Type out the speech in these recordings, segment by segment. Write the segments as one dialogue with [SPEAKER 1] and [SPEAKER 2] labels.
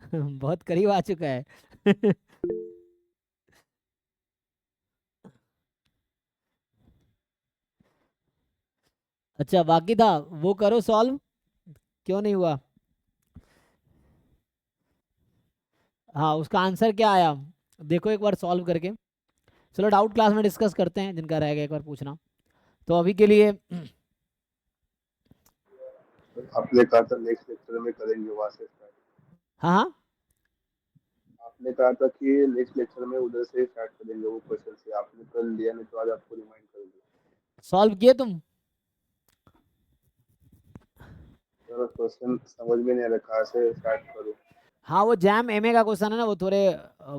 [SPEAKER 1] बहुत करीब आ चुका है। अच्छा बाकी था, वो करो सॉल्व। क्यों नहीं हुआ? हाँ उसका आंसर क्या आया, देखो एक बार सॉल्व करके। चलो डाउट क्लास में डिस्कस करते हैं, जिनका रह गया एक बार पूछना। तो अभी के लिए
[SPEAKER 2] आपने कहा था नेक्स्ट लेक्चर में करेंगे वहां से स्टार्ट।
[SPEAKER 1] हाँ हाँ।
[SPEAKER 2] आपने कहा था कि नेक्स्ट लेक्चर में उधर से स्टार्ट करेंगे वो क्वेश्चन से, आपने कर लिया, नहीं तो आज आपको रिमाइंड कर दिया।
[SPEAKER 1] सॉल्व किए तुम?
[SPEAKER 2] सर क्वेश्चन समझ में नहीं आ रहा, कहाँ से स्टार्ट करूँ।
[SPEAKER 1] हाँ वो जैम एमए का क्वेश्चन है ना, वो थोड़े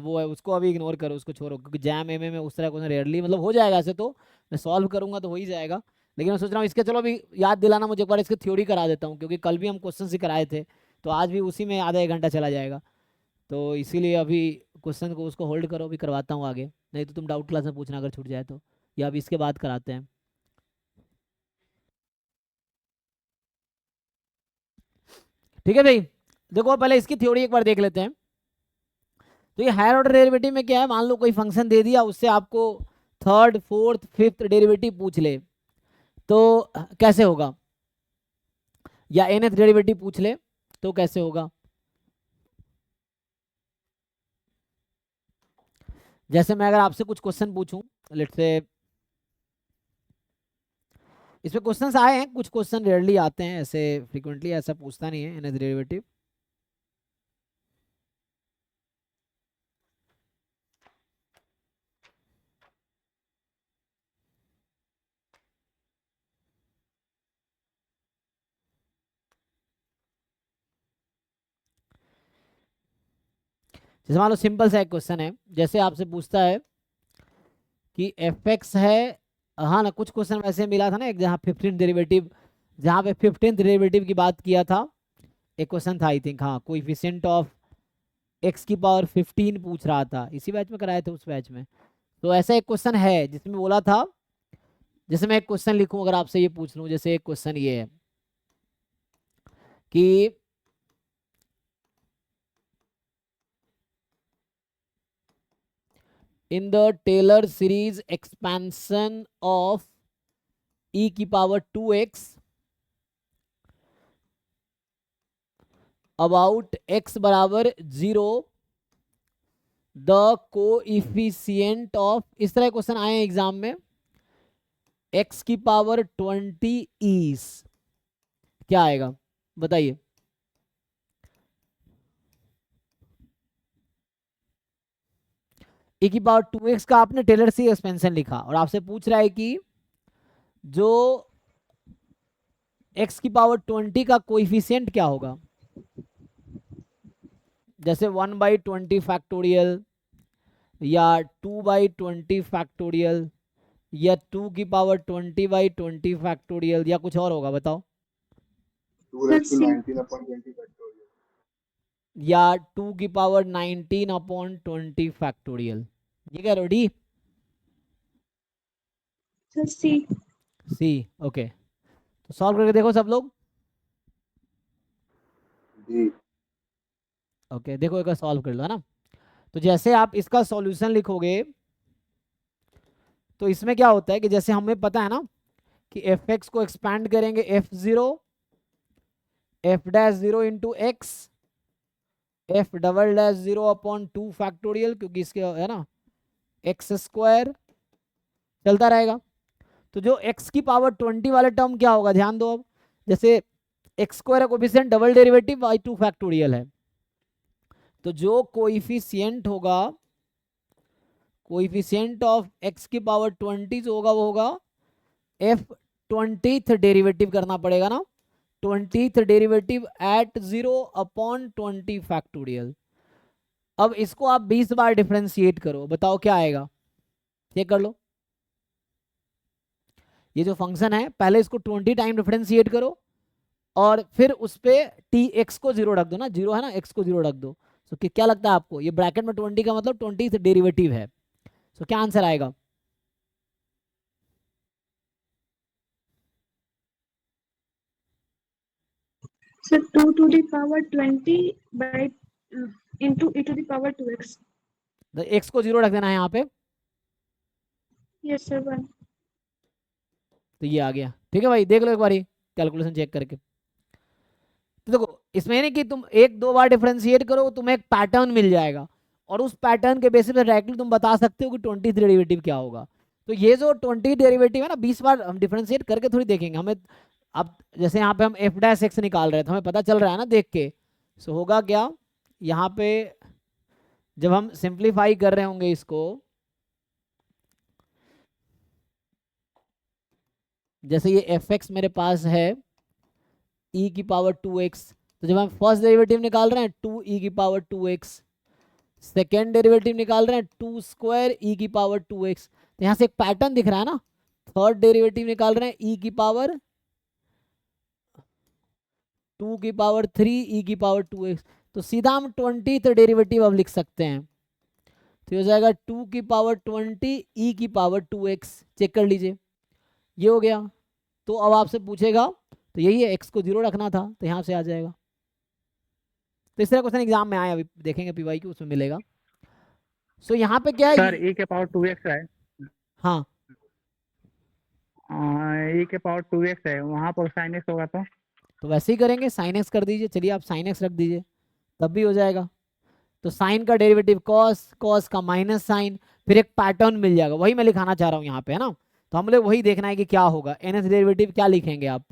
[SPEAKER 1] वो है, उसको अभी इग्नोर करो, उसको छोड़ो, क्योंकि जैम एमए में उस तरह क्वेश्चन रेयरली मतलब हो जाएगा ऐसे तो। मैं सॉल्व करूंगा तो हो ही जाएगा। लेकिन मैं सोच रहा हूँ इसके, चलो अभी याद दिलाना मुझे एक बार, इसकी थ्योरी करा देता हूँ, क्योंकि कल भी हम क्वेश्चन ही कराए थे। तो आज भी उसी में आधा एक घंटा चला जाएगा। तो इसीलिए अभी क्वेश्चन को उसको होल्ड करो, अभी करवाता हूँ आगे। नहीं तो तुम डाउट क्लास में पूछना अगर छूट जाए तो, या अभी इसके बाद कराते हैं। ठीक है भाई। देखो पहले इसकी थ्योरी एक बार देख लेते हैं। तो ये हायर ऑर्डर डेरिवेटिव में क्या है, मान लो कोई फंक्शन दे दिया, उससे आपको थर्ड फोर्थ फिफ्थ डेरिवेटिव पूछ ले, तो कैसे होगा? या nth डेरिवेटिव पूछ ले तो कैसे होगा? जैसे मैं अगर आपसे कुछ क्वेश्चन पूछूं, लेट्स से इसमें क्वेश्चंस आए हैं, कुछ क्वेश्चन रेयरली आते हैं ऐसे, फ्रीक्वेंटली ऐसा पूछता नहीं है nth डेरिवेटिव। जैसे मान लो सिंपल सा एक क्वेश्चन है, जैसे आपसे पूछता है कि एफ एक्स है। हाँ ना, कुछ क्वेश्चन वैसे मिला था ना, एक जहाँ 15 डेरिवेटिव, जहाँ पे 15th डेरिवेटिव की बात किया था। एक क्वेश्चन था आई थिंक, हाँ, कोएफिशिएंट ऑफ एक्स की पावर 15 पूछ रहा था, इसी बैच में कराए थे, उस बैच में। तो ऐसा एक क्वेश्चन है जिसमें बोला था, जैसे मैं एक क्वेश्चन लिखूं अगर आपसे ये पूछ लूं, जैसे एक क्वेश्चन ये है कि in the Taylor series expansion of e की पावर 2x अबाउट x बराबर 0, द कोइफिशिएंट ऑफ, इस तरह क्वेश्चन आए हैं एग्जाम में, x की पावर 20 इज, क्या आएगा बताइए? e की पावर 2x का आपने टेलर सीरीज एक्सपेंशन लिखा, और आपसे पूछ रहा है कि जो x की पावर 20 का कोइफिशिएंट क्या होगा। जैसे 1/20 फैक्टोरियल, या 2/20 फैक्टोरियल, या 2 की पावर 20/20 फैक्टोरियल, या कुछ और होगा बताओ?
[SPEAKER 2] 2 19/20 फैक्टोरियल।
[SPEAKER 1] या 2 की पावर 19/20 फैक्टोरियल। ये क्या डी?
[SPEAKER 3] सी।
[SPEAKER 1] सी। ओके, तो सॉल्व करके देखो सब लोग।
[SPEAKER 2] जी।
[SPEAKER 1] ओके देखो एक बार सॉल्व कर लो, है ना। तो जैसे आप इसका सॉल्यूशन लिखोगे, तो इसमें क्या होता है कि जैसे हमें पता है ना कि एफ एक्स को एक्सपैंड करेंगे f0, f'0 into x, f'0 upon 2 factorial, क्योंकि इसके है ना एक्स स्क्वायर चलता रहेगा। तो जो x की पावर 20 वाले टर्म क्या होगा, ध्यान दो अब। जैसे x square coefficient double derivative by 2 factorial है, तो जो कोइफिशिएंट होगा, कोइफिशिएंट ऑफ x की पावर 20 जो होगा वो होगा f 20th डेरिवेटिव करना पड़ेगा ना, 20th derivative eight 0 upon 20 factorial. अब इसको आप 20 बार डिफरेंशिएट करो, बताओ क्या आएगा, चेक कर लो। ये जो फंक्शन है पहले इसको 20 टाइम डिफरेंशिएट करो, और फिर उस पे टी एक्स को 0 रख दो ना, 0 है ना, एक्स को 0 रख दो। तो क्या लगता है आपको, ये ब्रैकेट में 20 का मतलब 20 डेरिवेटिव है। तो क्या आंसर आएगा?
[SPEAKER 3] Sir, 2 to the power 20 by into e to the power 2x.
[SPEAKER 1] तो x को 0 रख देना है यहाँ पे,
[SPEAKER 3] Yes, sir, 1.
[SPEAKER 1] तो ये आ गया। ठीक है भाई, देख लो एक बारी कैलकुलेशन चेक करके। तो देखो इसमें नहीं कि तुम एक दो बार डिफरेंशिएट करो, तुम्हें एक पैटर्न मिल जाएगा, और उस पैटर्न के बेसिस पे डायरेक्टली तुम बता सकते हो कि 20 डेरिवेटिव क्या होगा। तो ये जो 20 डेरिवेटिव है ना, 20 बार हम डिफरेंशिएट करके थोड़ी देखेंगे हमें। अब जैसे यहाँ पे हम एफ डैश एक्स निकाल रहे थे, हमें पता चल रहा है ना देख के। सो होगा क्या यहाँ पे, जब हम सिंप्लीफाई कर रहे होंगे इसको, जैसे ये एफ एक्स मेरे पास है e की पावर 2x, तो जब हम फर्स्ट डेरिवेटिव निकाल रहे हैं 2e की पावर 2x, सेकेंड डेरिवेटिव निकाल रहे हैं 2 स्क्वायर e की पावर 2x, तो यहाँ से एक पैटर्न दिख रहा है ना। थर्ड डेरिवेटिव निकाल रहे हैं e की पावर 2 की पावर 3 e की पावर 2x, तो सीधा हम 20th डेरिवेटिव अब लिख सकते हैं। तो हो जाएगा 2 की पावर 20 e की पावर 2x, चेक कर लीजिए ये हो गया। तो अब आपसे पूछेगा, तो यही है x को 0 रखना था, तो यहाँ से आ जाएगा। तो इस तरह क्वेश्चन एग्जाम में आया, अभी देखेंगे पीवाई की, उसमें मिलेगा। सो यहाँ पे क्या है
[SPEAKER 4] सर e के पावर 2x है,
[SPEAKER 1] हाँ
[SPEAKER 4] e के पावर 2x है, वहाँ पर sin x होगा
[SPEAKER 1] तो वैसे ही करेंगे, साइन एक्स कर दीजिए, चलिए आप साइन एक्स रख दीजिए, तब भी हो जाएगा। तो साइन का डेरिवेटिव कॉस, कॉस का माइनस साइन, फिर एक पैटर्न मिल जाएगा, वही मैं लिखाना चाह रहा हूँ यहाँ पे, है ना। तो हम लोग वही देखना है कि क्या होगा, nth डेरिवेटिव क्या लिखेंगे आप,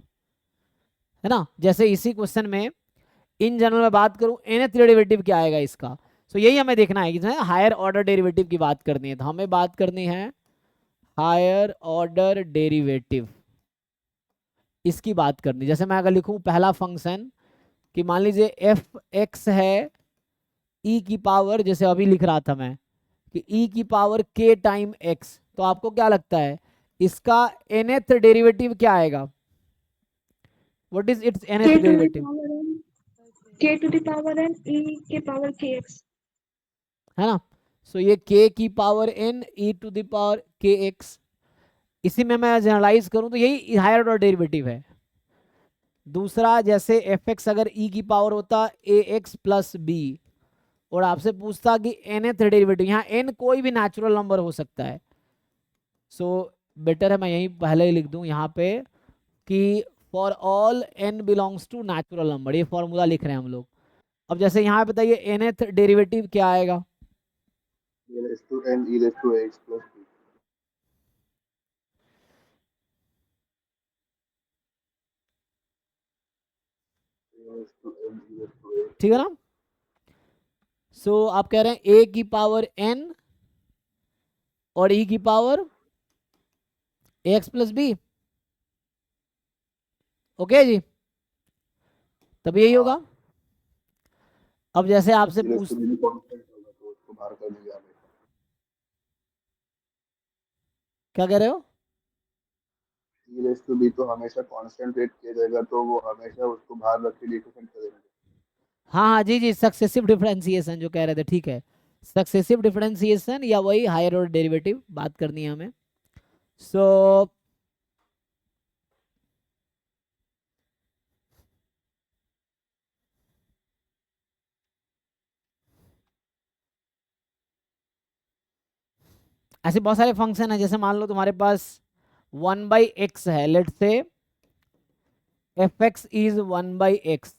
[SPEAKER 1] है ना। जैसे इसी क्वेश्चन में इन जनरल में बात करूँ nth डेरिवेटिव क्या आएगा इसका। सो यही हमें देखना है कि हायर ऑर्डर डेरिवेटिव की बात करनी है, तो हमें बात करनी है हायर ऑर्डर डेरिवेटिव, इसकी बात करनी। जैसे मैं अगर लिखूं पहला फंक्शन कि मान लीजिए एफ एक्स है ई की पावर, जैसे अभी लिख रहा था मैं कि ई की पावर के टाइम एक्स, तो आपको क्या लगता है इसका nth डेरिवेटिव क्या आएगा, what is it's nth
[SPEAKER 3] K to the
[SPEAKER 1] derivative,
[SPEAKER 3] power n, K to the power n e के power kx.
[SPEAKER 1] है ना। सो ये k की power n e to the power के एक्स, इसी में मैं जनरलाइज करूं तो यही हायर ऑर्डर डेरिवेटिव है। दूसरा जैसे एफ एक्स अगर ई की पावर होता ए एक्स प्लस बी, और आपसे पूछता कि nth डेरिवेटिव, यहाँ n कोई भी नेचुरल नंबर हो सकता है। सो बेटर है मैं यही पहले ही लिख दूं यहाँ पे कि for all n belongs to natural number, ये फॉर्मूला लिख रहे हैं हम लोग। अब जैसे यहाँ बताइए nth डेरिवेटिव क्या आएगा,
[SPEAKER 2] a raised to n e raised to x plus b, a raised to n e raised to x
[SPEAKER 1] ठीक है
[SPEAKER 2] plus
[SPEAKER 1] ना। सो आप कह रहे हैं a की पावर n और e की power ax plus b, okay जी, तब यही होगा। अब जैसे आपसे
[SPEAKER 2] e raised
[SPEAKER 1] पूछ,
[SPEAKER 2] to b कांस्टेंट होगा तो उसको बाहर कर देंगे हमें।
[SPEAKER 1] क्या कह रहे हो,
[SPEAKER 2] e raised to b तो हमेशा कांस्टेंट रेट किया जाएगा, तो वो हमेशा उसको बाहर रख के डिफरेंट करेंगे।
[SPEAKER 1] हाँ हाँ जी जी, सक्सेसिव डिफरेंशिएशन जो कह रहे थे, ठीक है, सक्सेसिव डिफरेंशिएशन या वही हायर ऑर्डर डेरिवेटिव बात करनी है हमें। सो ऐसे बहुत सारे फंक्शन है, जैसे मान लो तुम्हारे पास 1/x है, लेट से एफ एक्स इज 1/x,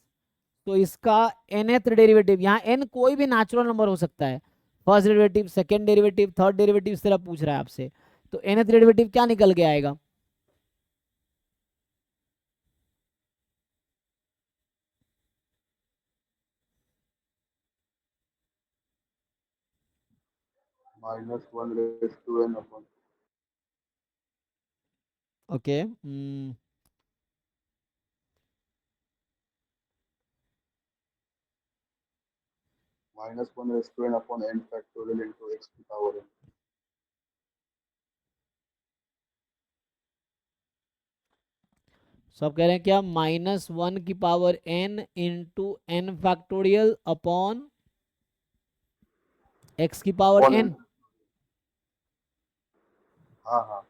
[SPEAKER 1] तो इसका nth डेरिवेटिव, यहाँ n कोई भी नेचुरल नंबर हो सकता है, first derivative, second derivative, third derivative, इस तरह पूछ रहा है आपसे, तो nth डेरिवेटिव क्या निकल के आएगा,
[SPEAKER 2] -1 raised to n upon
[SPEAKER 1] okay
[SPEAKER 2] -1 raised to n upon n factorial into x की पावर n।
[SPEAKER 1] सब कह रहे हैं क्या, -1 की power n into n factorial upon x की पावर
[SPEAKER 2] upon n।
[SPEAKER 1] n,
[SPEAKER 2] हाँ हाँ,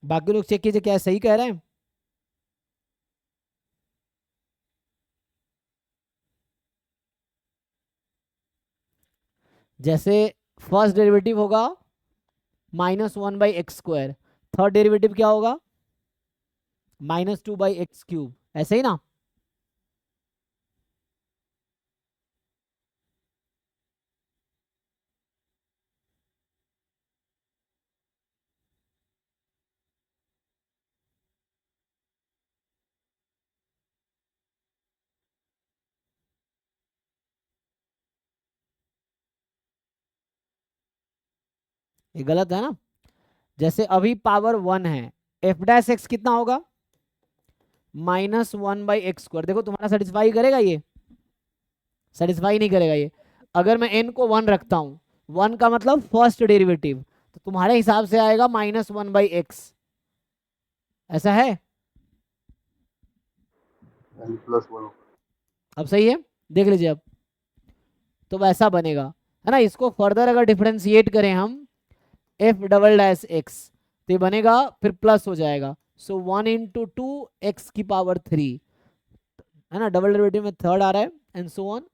[SPEAKER 1] बाकी लोग चेक कीजिए क्या सही कह रहे हैं। जैसे फर्स्ट डेरिवेटिव होगा -1/x², थर्ड डेरिवेटिव क्या होगा -2/x³, ऐसे ही ना। ये गलत है ना। जैसे अभी पावर 1 है, f' कितना होगा -1/x²। देखो तुम्हारा सेटिस्फाई करेगा ये, सेटिस्फाई नहीं करेगा ये। अगर मैं n को 1 रखता हूँ, 1 का मतलब फर्स्ट डेरिवेटिव, तो तुम्हारे हिसाब से आएगा -1/x, ऐसा है।
[SPEAKER 2] n+1
[SPEAKER 1] अब सही है, देख लीजिए अब, तो वैसा बनेगा, है ना। इसको फर्दर अगर डिफरेंशिएट करें हम f'(x), तो ये बनेगा फिर प्लस हो जाएगा, सो 1 × 2x⁻³ है ना, डबल डेरिवेटिव में थर्ड आ रहा है एंड सो ऑन।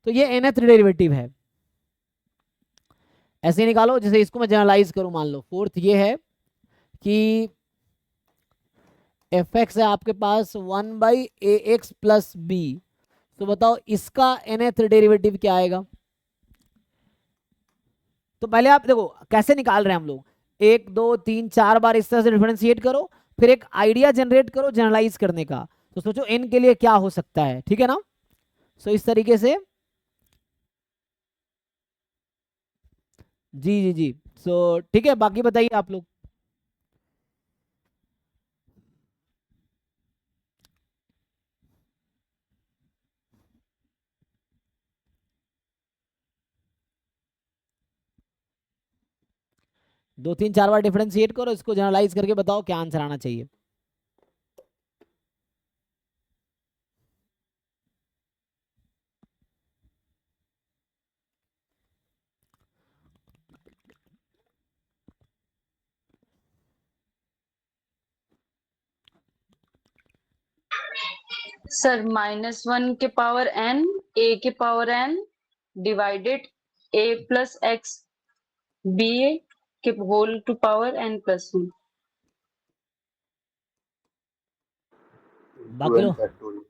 [SPEAKER 1] तो ये nth डेरिवेटिव है, ऐसे ही निकालो। जैसे इसको मैं जनरलाइज करूं, मान लो फोर्थ ये है कि f(x) है आपके पास 1/ax+b, तो बताओ इसका nth डेरिवेटिव क्या आएगा। तो पहले आप देखो कैसे निकाल रहे हैं हम लोग, 1 2 3 4 बार इस तरह से डिफरेंशिएट करो, फिर एक आइडिया जनरेट करो जनरलाइज करने का। तो सोचो n के लिए क्या हो सकता है, ठीक है ना। सो इस तरीके से, जी जी जी, सो ठीक है, बाकी बताइए आप लोग। दो तीन चार बार डिफरेंशिएट करो, इसको जनरलाइज करके बताओ क्या आंसर आना चाहिए।
[SPEAKER 5] सर -1 के पावर n, a के power n divided a+x b के होल टू पावर n+1।
[SPEAKER 1] बाकी
[SPEAKER 2] n
[SPEAKER 1] लो,
[SPEAKER 2] फैक्टोरियल।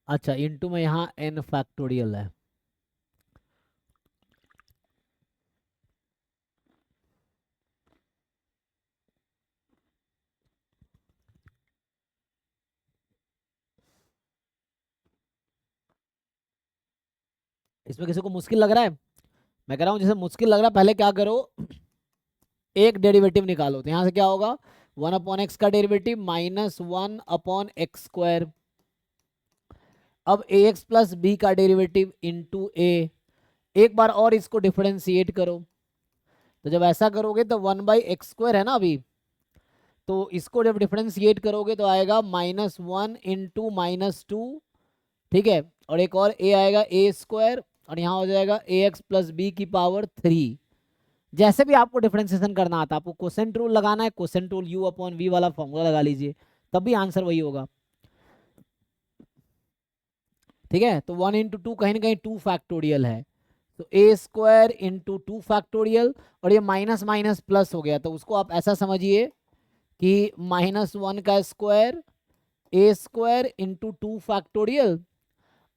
[SPEAKER 1] अच्छा इनटू में यहाँ n⁻⁴ है। इसमें किसी को मुश्किल लग रहा है, मैं कह रहा हूँ जैसे मुश्किल लग रहा है, पहले क्या करो, एक डेरिवेटिव निकालो। तो यहाँ से क्या होगा, 1/x का डेरिवेटिव -1/x²। अब ax+b का डेरिवेटिव इंटू a, एक बार और इसको डिफरेंशिएट करो। तो जब ऐसा करोगे तो 1/x² है ना अभी, तो इसको जब डिफरेंशिएट करोगे तो आएगा -1 × -2, ठीक है। और एक और a आएगा a², और यहाँ हो जाएगा ax+b⁻³ जैसे भी आपको डिफरेंशिएशन करना आता है, आपको कोसेंट रूल लगाना है, कोसेंट रूल u/v वाला फॉर्मूला लगा लीजिए, तब भी आंसर वही होगा, ठीक है। तो 1 × 2 कहीं ना कहीं 2 फैक्टोरियल है, तो a² × 2 फैक्टोरियल, और ये माइनस माइनस प्लस हो गया, तो उसको आप ऐसा समझिए कि -1 का square a² × 2 factorial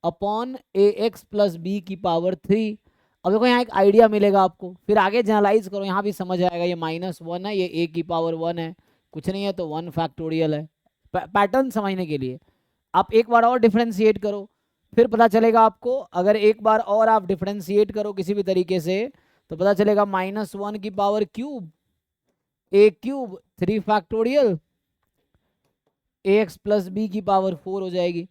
[SPEAKER 1] upon ax+b⁻³ अब देखो यहाँ एक आइडिया मिलेगा आपको, फिर आगे जनरलाइज करो, यहाँ भी समझ आएगा। ये -1 है, ये a⁻1 है, कुछ नहीं है तो 1 फैक्टोरियल है। पैटर्न समझने के लिए आप एक बार और डिफरेंशिएट करो, फिर पता चलेगा आपको। अगर एक बार और आप डिफरेंशिएट करो किसी भी तरीके से, तो पता चलेगा -1⁻³ a³ 3 फैक्टोरियल ax+b⁻4 हो जाएगी।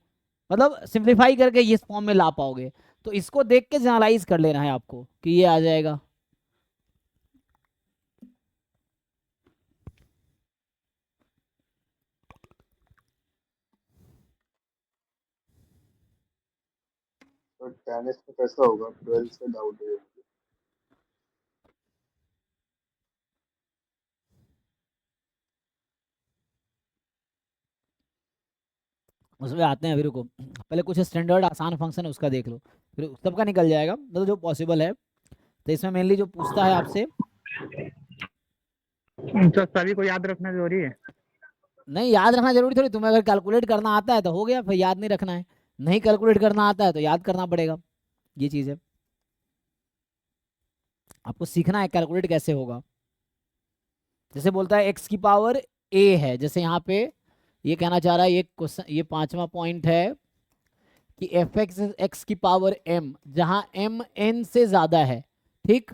[SPEAKER 1] मतलब सिंप्लीफाई करके इस फॉर्म में ला पाओगे, तो इसको देख के जनरलाइज कर लेना है आपको कि ये आ जाएगा।
[SPEAKER 2] तो टेनिस में कैसा होगा, 12 से डाउट है।
[SPEAKER 1] उसमें आते हैं। अभी रुको, पहले कुछ स्टैंडर्ड आसान फंक्शन है उसका देख लो, फिर सबका निकल जाएगा, मतलब जो पॉसिबल है। तो इसमें मेनली जो पूछता है आपसे,
[SPEAKER 4] तो सभी को याद रखना जरूरी है।
[SPEAKER 1] नहीं याद रखना जरूरी थोड़ी, तुम्हें अगर कैलकुलेट करना आता है तो हो गया, फिर याद नहीं रखना है। नहीं कैलकुलेट करना आता है तो याद करना पड़ेगा, ये चीज़ है। आपको सीखना है कैलकुलेट कैसे होगा। जैसे बोलता है एक्स की पावर ए है, जैसे यहाँ पे ये कहना चाह रहा है, ये क्वेश्चन, ये 5वां पॉइंट है कि एफ एक्स एक्स की पावर एम, जहाँ एम एन से ज्यादा है, ठीक,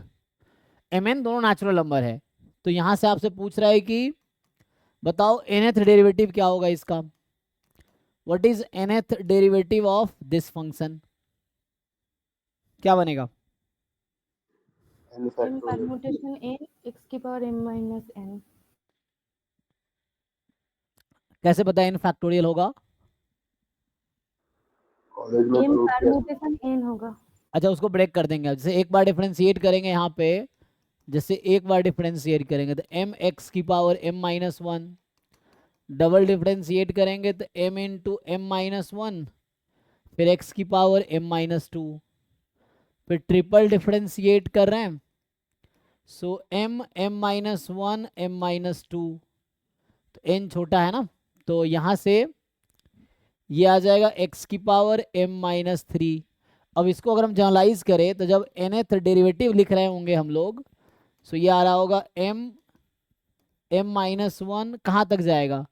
[SPEAKER 1] एम एन दोनों नेचुरल नंबर है। तो यहाँ से आपसे पूछ रहा है कि बताओ nth डेरिवेटिव क्या होगा इसका, what is nth derivative of this function, क्या बनेगा?
[SPEAKER 2] n
[SPEAKER 6] n
[SPEAKER 2] factorial
[SPEAKER 6] permutation n x की पावर m minus n।
[SPEAKER 1] कैसे पता n फैक्टोरियल होगा?
[SPEAKER 2] कॉलेज में
[SPEAKER 6] m
[SPEAKER 2] प्रूव किया था।
[SPEAKER 6] permutation n होगा।
[SPEAKER 1] अच्छा, उसको ब्रेक कर देंगे। जैसे एक बार डिफरेंशिएट करेंगे यहाँ पे, जैसे एक बार डिफरेंशिएट करेंगे तो एम एक्स की power m minus one, double differentiate करेंगे तो m into m minus one, फिर x की पावर m माइनस टू, फिर ट्रिपल डिफरेंशिएट कर रहे हैं, so m minus one m minus two, तो n छोटा है ना, तो यहाँ से ये आ जाएगा x की पावर m माइनस थ्री। अब इसको अगर हम जनरलाइज करें तो जब nth डेरिवेटिव लिख रहे होंगे हम लोग, सो ये आ रहा होगा m माइनस वन, कहाँ तक जाएगा,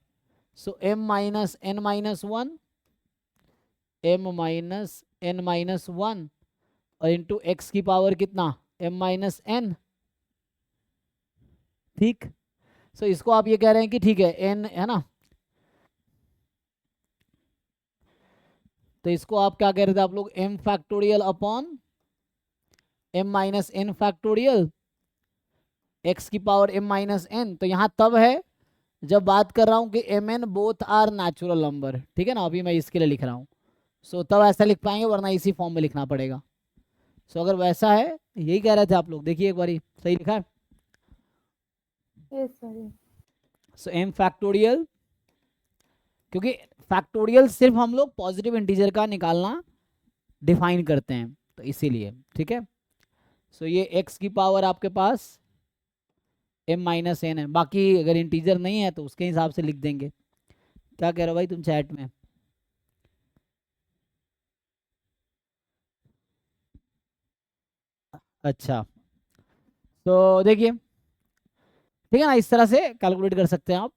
[SPEAKER 1] सो m minus n minus one, m minus n minus one, और इंटू एक्स की पावर कितना, m माइनस n, ठीक। सो इसको आप ये कह रहे हैं कि ठीक है n है ना, तो इसको आप क्या कह रहे थे आप लोग, m factorial upon m minus n factorial, x की पावर m माइनस n। तो यहाँ तब है जब बात कर रहा हूँ कि m n both are natural number, ठीक है ना, अभी मैं इसके लिए लिख रहा हूँ। सो तब ऐसा लिख पाएंगे, वरना इसी फॉर्म में लिखना पड़ेगा। सो अगर वैसा है, यही कह रहे थे आप लोग, देखिए एक बारी सही लिखा है।
[SPEAKER 6] yes sir।
[SPEAKER 1] सो m फैक्टोरियल, क्योंकि फैक्टोरियल सिर्फ हम लोग पॉजिटिव इंटीजर का निकालना डिफाइन करते हैं, तो इसीलिए, ठीक है। सो ये x की पावर आपके पास m माइनस एन है, बाकी अगर इंटीजर नहीं है तो उसके हिसाब से लिख देंगे। क्या कह रहे हो भाई तुम चैट में? अच्छा, तो देखिए, ठीक है ना, इस तरह से कैलकुलेट कर सकते हैं आप।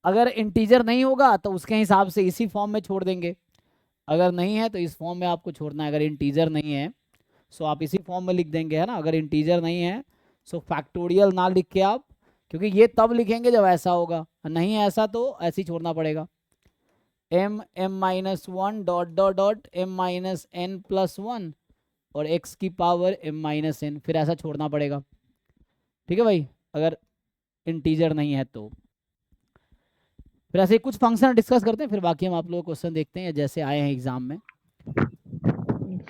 [SPEAKER 1] अगर इंटीजर नहीं होगा तो उसके हिसाब से इसी फॉर्म में छोड़ देंगे, अगर नहीं है तो इस फॉर्म में आपको छोड़ना है। अगर इंटीजर नहीं है सो आप इसी फॉर्म में लिख देंगे, है ना। अगर इंटीजर नहीं है सो फैक्टोरियल ना लिख के आप, क्योंकि ये तब लिखेंगे जब ऐसा होगा, नहीं है ऐसा तो ऐसे ही छोड़ना पड़ेगा। m minus one dot dot dot m minus n plus one और x की पावर m माइनस n, फिर ऐसा छोड़ना पड़ेगा, ठीक है भाई, अगर इंटीजर नहीं है तो। फिर ऐसे कुछ फंक्शन डिस्कस करते हैं, फिर बाकी हम आप लोग क्वेश्चन देखते हैं जैसे आए हैं एग्जाम में।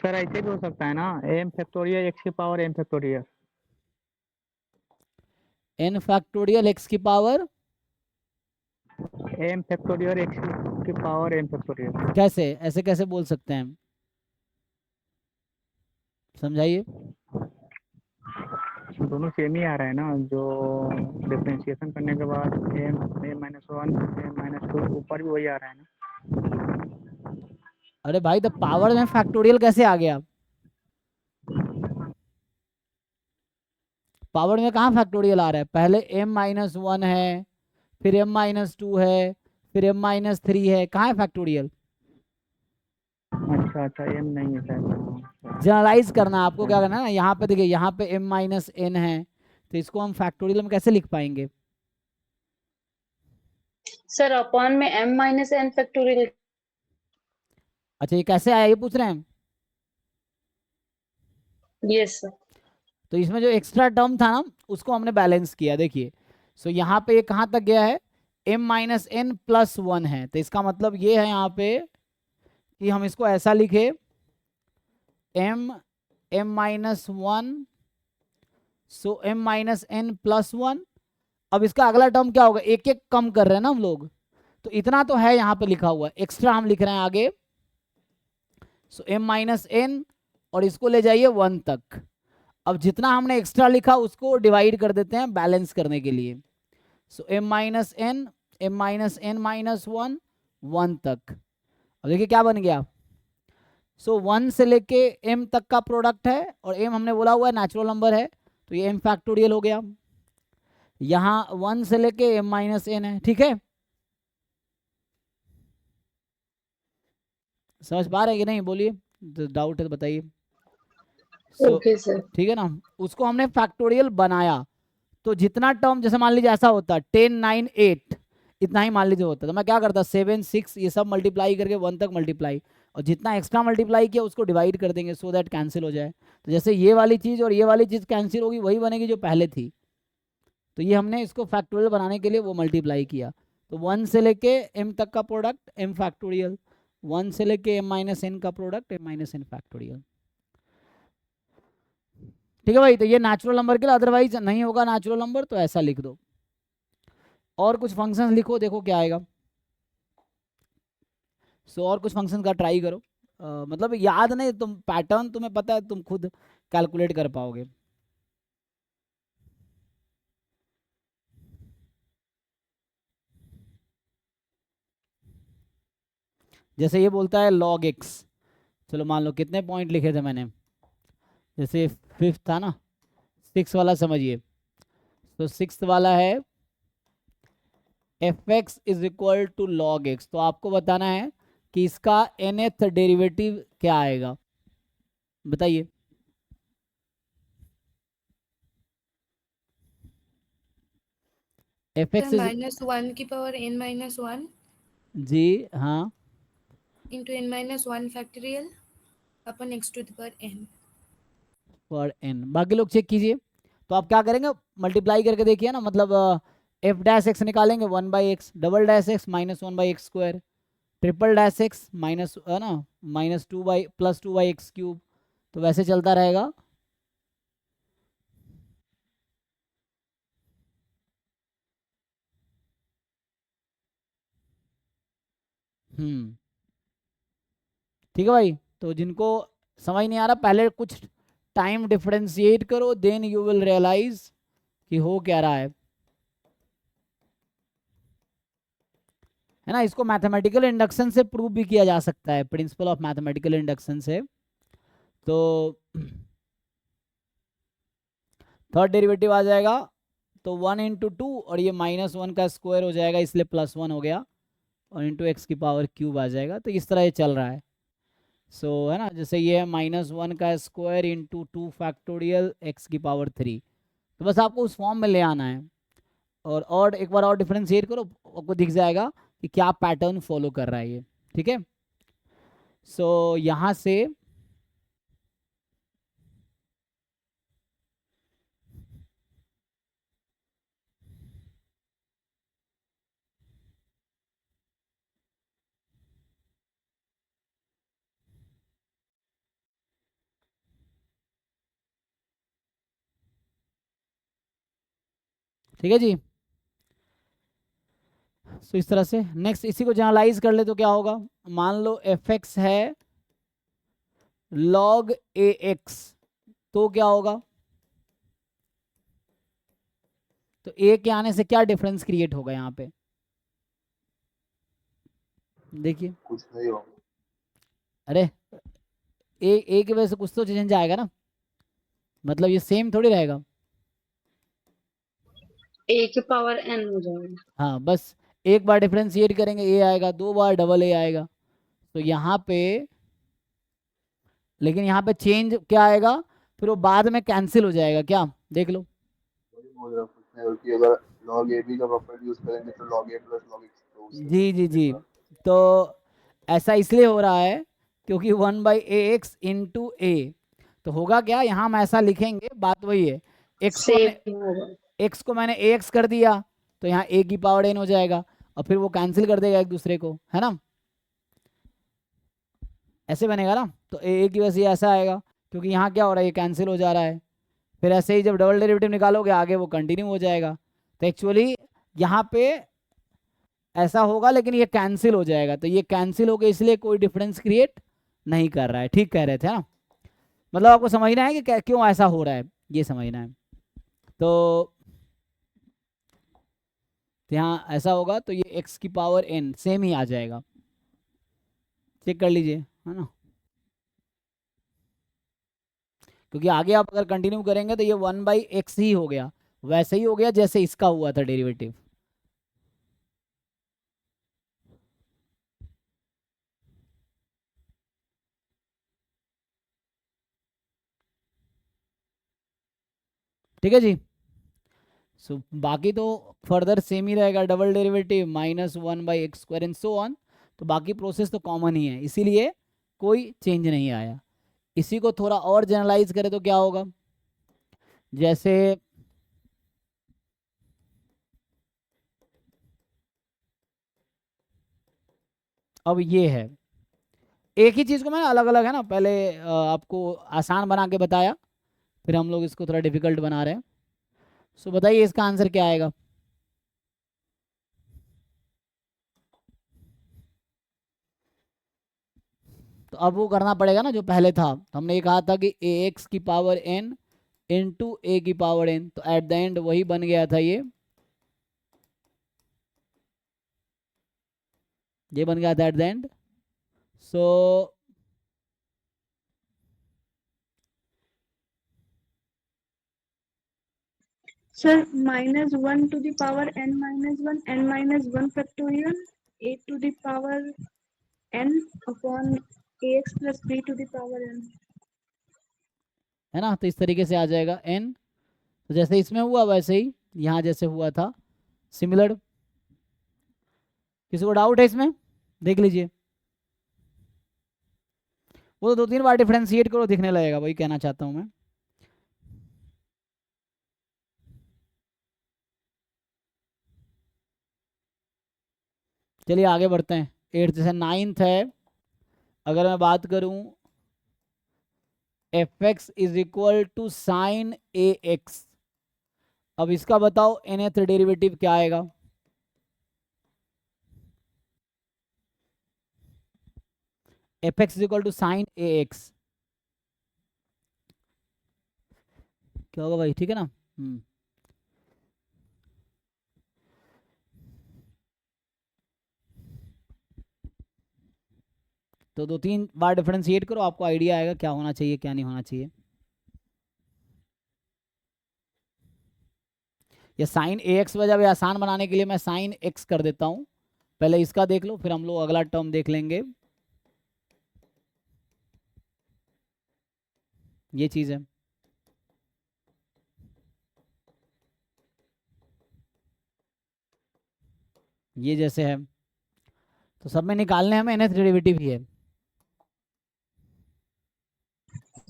[SPEAKER 4] सर ऐसे भी हो सकता है ना, m फैक्टोरियल x की power m factorial.
[SPEAKER 1] n factorial x की पावर
[SPEAKER 4] m फैक्टोरियल x की पावर m फैक्टोरियल।
[SPEAKER 1] कैसे, ऐसे कैसे बोल सकते हैं, समझाइए।
[SPEAKER 4] दोनों सेम ही आ रहा है ना, जो डिफरेंशिएशन करने के बाद m minus one m minus to ऊपर भी वही आ रहा है ना।
[SPEAKER 1] अरे भाई तो पावर में फैक्टोरियल कैसे आ गया? पावर में कहाँ फैक्टोरियल आ रहा है? पहले m माइनस वन है, फिर m माइनस टू है, फिर m माइनस थ्री है, कहाँ है फैक्टोरियल?
[SPEAKER 4] अच्छा अच्छा, m नहीं है शायद।
[SPEAKER 1] जनरलाइज करना है आपको, क्या करना है ना, यहाँ पे देखिए, यहाँ पे m माइनस n है, तो इसको हम फैक्टोरियल में कैसे लिख पाएंगे?
[SPEAKER 5] सर अपॉन में m माइनस n फैक्टोरियल।
[SPEAKER 1] अच्छा, ये कैसे आया ये पूछ रहे हैं?
[SPEAKER 5] Yes sir.
[SPEAKER 1] तो इसमें जो एक्स्ट्रा टर्म था ना उसको हमने बैलेंस किया, देखिए। सो यहाँ पे ये कहाँ तक गया है, m minus n plus one है, तो इसका मतलब ये है यहाँ पे कि हम इसको ऐसा लिखे, m माइनस वन, सो m minus n plus one. अब इसका अगला टर्म क्या होगा, एक एक कम कर रहे हैं ना हम लोग, तो इतना तो है यहाँ पे लिखा हुआ है, एक्स्ट्रा हम लिख रहे हैं आगे। सो m माइनस एन और इसको ले जाइए 1 तक। अब जितना हमने एक्स्ट्रा लिखा उसको डिवाइड कर देते हैं बैलेंस करने के लिए। सो m माइनस एन माइनस 1 तक। अब देखिए क्या बन गया। सो 1 से लेके m तक का प्रोडक्ट है और m हमने बोला हुआ है नेचुरल नंबर है, तो ये m फैक्टोरियल हो गया। यहाँ 1 से लेके m माइनस एन है, ठीक है। समझ पा रहे हैं कि नहीं, बोलिए, डाउट है तो बताइए।
[SPEAKER 5] Okay sir.
[SPEAKER 1] ठीक है ना, उसको हमने फैक्टोरियल बनाया। तो जितना टर्म, जैसे मान लीजिए ऐसा होता 10 9 8 इतना ही मान लीजिए होता, तो मैं क्या करता 7 6 ये सब मल्टीप्लाई करके 1 तक मल्टीप्लाई, और जितना एक्स्ट्रा मल्टीप्लाई किया उसको डिवाइड कर देंगे सो दैट कैंसिल हो जाए। तो जैसे ये वाली चीज़ और ये वाली चीज़ कैंसिल होगी, वही बनेगी जो पहले थी। तो ये हमने इसको फैक्टोरियल बनाने के लिए वो मल्टीप्लाई किया। तो 1 से लेके m तक का प्रोडक्ट m फैक्टोरियल, 1 से लेके m माइनस एन का product m minus n factorial. ठीक है भाई, तो ये नेचुरल नंबर के लिए, अदरवाइज नहीं होगा नेचुरल नंबर तो ऐसा लिख दो। और कुछ फंक्शंस लिखो, देखो क्या आएगा। सो और कुछ फंक्शन का ट्राई करो। मतलब याद नहीं, तुम पैटर्न तुम्हें पता है, तुम खुद कैलकुलेट कर पाओगे। जैसे ये बोलता है log x, चलो मान लो कितने पॉइंट लिखे थे मैंने, जैसे 5th था ना, 6 वाला समझिए। तो 6th वाला है fx is equal to log x। तो आपको बताना है कि इसका nth डेरिवेटिव क्या आएगा, बताइए। fx इज
[SPEAKER 7] माइनस 1 की पावर n माइनस 1
[SPEAKER 1] जी हाँ
[SPEAKER 7] इंटू n माइनस 1 फैक्टोरियल अपन x to the power n।
[SPEAKER 1] पर n, बाकी लोग चेक कीजिए। तो आप क्या करेंगे, मल्टीप्लाई करके देखिए ना, मतलब f डैश x निकालेंगे 1 by x, double dash x minus 1 by x square, triple dash x minus ना minus 2 by plus 2 by x cube. तो वैसे चलता रहेगा। ठीक है भाई, तो जिनको समझ नहीं आ रहा पहले कुछ टाइम डिफरेंशिएट करो, देन यू विल रियलाइज कि हो क्या रहा है ना। इसको मैथमेटिकल इंडक्शन से प्रूव भी किया जा सकता है, प्रिंसिपल ऑफ मैथमेटिकल इंडक्शन से। तो थर्ड डेरिवेटिव आ जाएगा, तो 1 इंटू 2 और ये माइनस 1 का स्क्वायर हो जाएगा, इसलिए प्लस 1 हो गया, और इंटू एक्स की पावर क्यूब आ जाएगा। तो इस तरह ये चल रहा है। सो है ना, जैसे ये है माइनस 1 का स्क्वायर इंटू 2 फैक्टोरियल एक्स की पावर 3। तो बस आपको उस फॉर्म में ले आना है, और एक बार और डिफरेंशिएट करो, आपको दिख जाएगा कि क्या पैटर्न फॉलो कर रहा है ये। ठीक है, सो यहाँ से ठीक है जी। सो इस तरह से नेक्स्ट इसी को जनरलाइज कर ले तो क्या होगा, मान लो एफ एक्स है log ए एक्स, तो क्या होगा, तो ए के आने से क्या डिफरेंस क्रिएट होगा यहाँ पे, देखिए।
[SPEAKER 2] कुछ नहीं होगा।
[SPEAKER 1] अरे ए की वजह से कुछ तो चेंज आएगा ना, मतलब ये सेम थोड़ी रहेगा।
[SPEAKER 5] a के पावर n हो जाएगा।
[SPEAKER 1] हाँ, बस एक बार डिफरेंशिएट करेंगे ए आएगा, 2 बार डबल ए आएगा। तो यहाँ पे, लेकिन यहाँ पे चेंज क्या आएगा, फिर वो बाद में कैंसिल हो जाएगा, क्या देख लो।
[SPEAKER 2] वही बोल रहा हूँ, कुछ नहीं होगा कि अगर log ab का प्रॉपर्टी यूज करेंगे तो log a plus log x, तो उससे
[SPEAKER 1] जी जी जी, तो ऐसा इसलिए हो रहा है क्योंकि 1 बाई ए एक्स इंटू ए। तो होगा क्या, यहाँ हम ऐसा लिखेंगे, बात वही है,
[SPEAKER 5] सेम होगा।
[SPEAKER 1] एक्स को मैंने ए एक्स कर दिया, तो यहाँ ए की पावर एन हो जाएगा, और फिर वो कैंसिल कर देगा एक दूसरे को, है ना, ऐसे बनेगा ना। तो ए की वजह से ऐसा आएगा, क्योंकि यहाँ क्या हो रहा है, ये कैंसिल हो जा रहा है। फिर ऐसे ही जब डबल डेरिवेटिव निकालोगे आगे वो कंटिन्यू हो जाएगा। तो एक्चुअली यहाँ पे ऐसा होगा लेकिन ये कैंसिल हो जाएगा, तो ये कैंसिल हो गया इसलिए कोई डिफरेंस क्रिएट नहीं कर रहा है। ठीक कह रहे थे ना, मतलब आपको समझना है कि क्यों ऐसा हो रहा है, ये समझना है। तो यहाँ ऐसा होगा तो ये x की पावर n सेम ही आ जाएगा, चेक कर लीजिए, है ना। क्योंकि आगे आप अगर कंटिन्यू करेंगे तो ये 1/x ही हो गया, वैसे ही हो गया जैसे इसका हुआ था डेरिवेटिव। ठीक है जी। सो बाकी तो फर्दर सेम ही रहेगा, double derivative -1/x² and so on. तो बाकी प्रोसेस तो कॉमन ही है, इसीलिए कोई चेंज नहीं आया। इसी को थोड़ा और जनरलाइज करें तो क्या होगा, जैसे अब ये है, एक ही चीज़ को मैंने अलग अलग है ना, पहले आपको आसान बना के बताया, फिर हम लोग इसको थोड़ा डिफिकल्ट बना रहे हैं। सो बताइए इसका आंसर क्या आएगा। तो अब वो करना पड़ेगा ना जो पहले था, हमने ये कहा था कि ax की पावर n इंटू a की पावर n, तो एट द एंड वही बन गया था, ये बन गया था eight the and. So
[SPEAKER 3] Sir, -1 to the power n-1, n-1 factorial, a to the power n upon ax plus b to the power n.
[SPEAKER 1] है ना, तो इस तरीके से आ जाएगा n, तो जैसे इसमें हुआ वैसे ही यहाँ जैसे हुआ था, सिमिलर। किसी को डाउट है इसमें, देख लीजिए, वो तो 2-3 बार डिफ्रेंशिएट करो दिखने लगेगा, वही कहना चाहता हूँ मैं। चलिए आगे बढ़ते हैं। 8th से 9th है, अगर मैं बात करूं fx is equal to sine ax, अब इसका बताओ nth डेरिवेटिव क्या आएगा। fx is equal to sine ax क्या होगा भाई, ठीक है ना। तो 2-3 बार डिफरेंशिएट करो, आपको आइडिया आएगा क्या होना चाहिए क्या नहीं होना चाहिए। ये साइन ax वजह भी आसान बनाने के लिए मैं साइन x कर देता हूं, पहले इसका देख लो फिर हम लोग अगला टर्म देख लेंगे, ये चीज है। ये जैसे है, तो सब में निकालने हमें nth डेरिवेटिव ही है।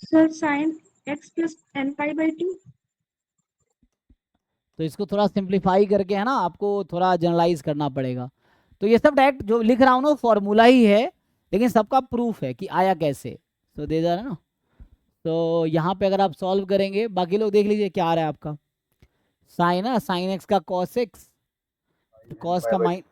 [SPEAKER 3] Sir, sin x plus n pi by 2.
[SPEAKER 1] तो इसको थोड़ा सिंप्लीफाई करके है ना, आपको थोड़ा जनरलाइज करना पड़ेगा। तो ये सब डायरेक्ट जो लिख रहा हूँ ना फॉर्मूला ही है, लेकिन सबका प्रूफ है कि आया कैसे, तो दे जा रहा है ना। तो यहाँ पे अगर आप सॉल्व करेंगे, बाकी लोग देख लीजिए क्या आ रहा है आपका, साइन है, साइन एक्स का कॉस एक्स, तो कॉस का माइन,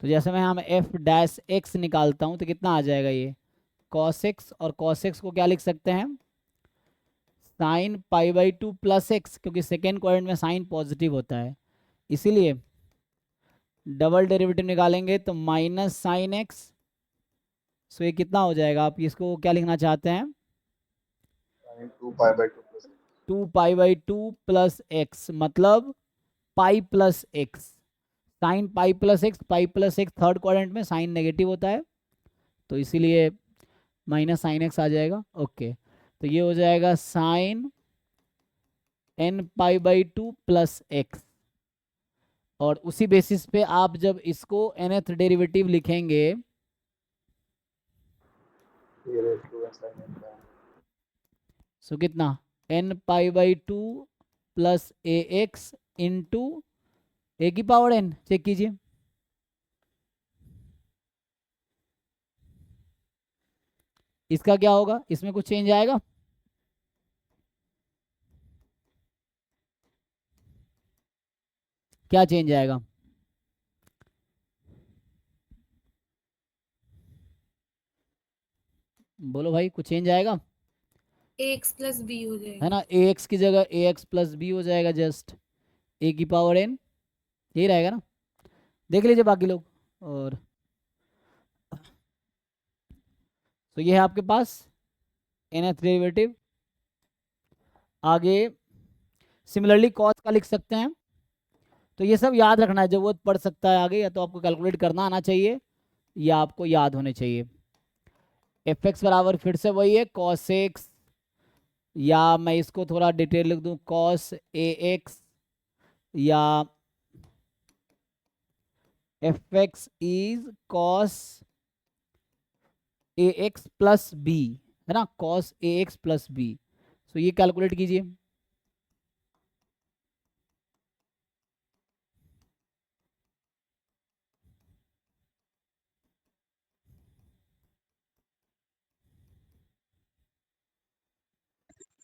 [SPEAKER 1] तो जैसे मैं यहाँ में एफ डैश एक्स निकालता हूँ तो कितना आ जाएगा, ये कॉस एक्स, और कॉस एक्स को क्या लिख सकते हैं, साइन π/2 प्लस एक्स, क्योंकि सेकेंड क्वाड्रेंट में साइन पॉजिटिव होता है, इसीलिए डबल डेरिवेटिव निकालेंगे तो माइनस साइन एक्स। सो ये कितना हो जाएगा, आप इसको क्या लिखना चाहते हैं,
[SPEAKER 2] sin 2π/2 plus
[SPEAKER 1] 2π/2 प्लस एक्स, मतलब पाई plus x, sine pi plus x, पाई प्लस एक्स थर्ड क्वाड्रेंट में साइन नेगेटिव होता है, तो इसीलिए माइनस साइन एक्स आ जाएगा। ओके, तो ये हो जाएगा साइन n π/2 प्लस एक्स, और उसी बेसिस पे आप जब इसको nth डेरिवेटिव लिखेंगे,
[SPEAKER 2] a raised to n sin n by n.
[SPEAKER 1] सो कितना n π/2 प्लस ए एक्स इंटू ए की पावर n, चेक कीजिए, इसका क्या होगा, इसमें कुछ चेंज आएगा? क्या चेंज आएगा? बोलो भाई, कुछ चेंज आएगा?
[SPEAKER 7] ax plus b हो
[SPEAKER 1] है
[SPEAKER 7] जाएगा।
[SPEAKER 1] ना, ax की जगह ax प्लस बी हो जाएगा, जस्ट a की पावर n, यही रहेगा ना। देख लीजिए बाकी लोग। और तो ये है आपके पास nth डेरिवेटिव। आगे सिमिलरली cos का लिख सकते हैं। तो ये सब याद रखना है, जब वो पढ़ सकता है आगे, या तो आपको कैलकुलेट करना आना चाहिए या आपको याद होने चाहिए। एफ एक्स बराबर फिर से वही है cos x, या मैं इसको थोड़ा डिटेल लिख दूं cos ax, या f x is cos ax plus b, है ना, cos ax plus b. So ये कैलकुलेट कीजिए।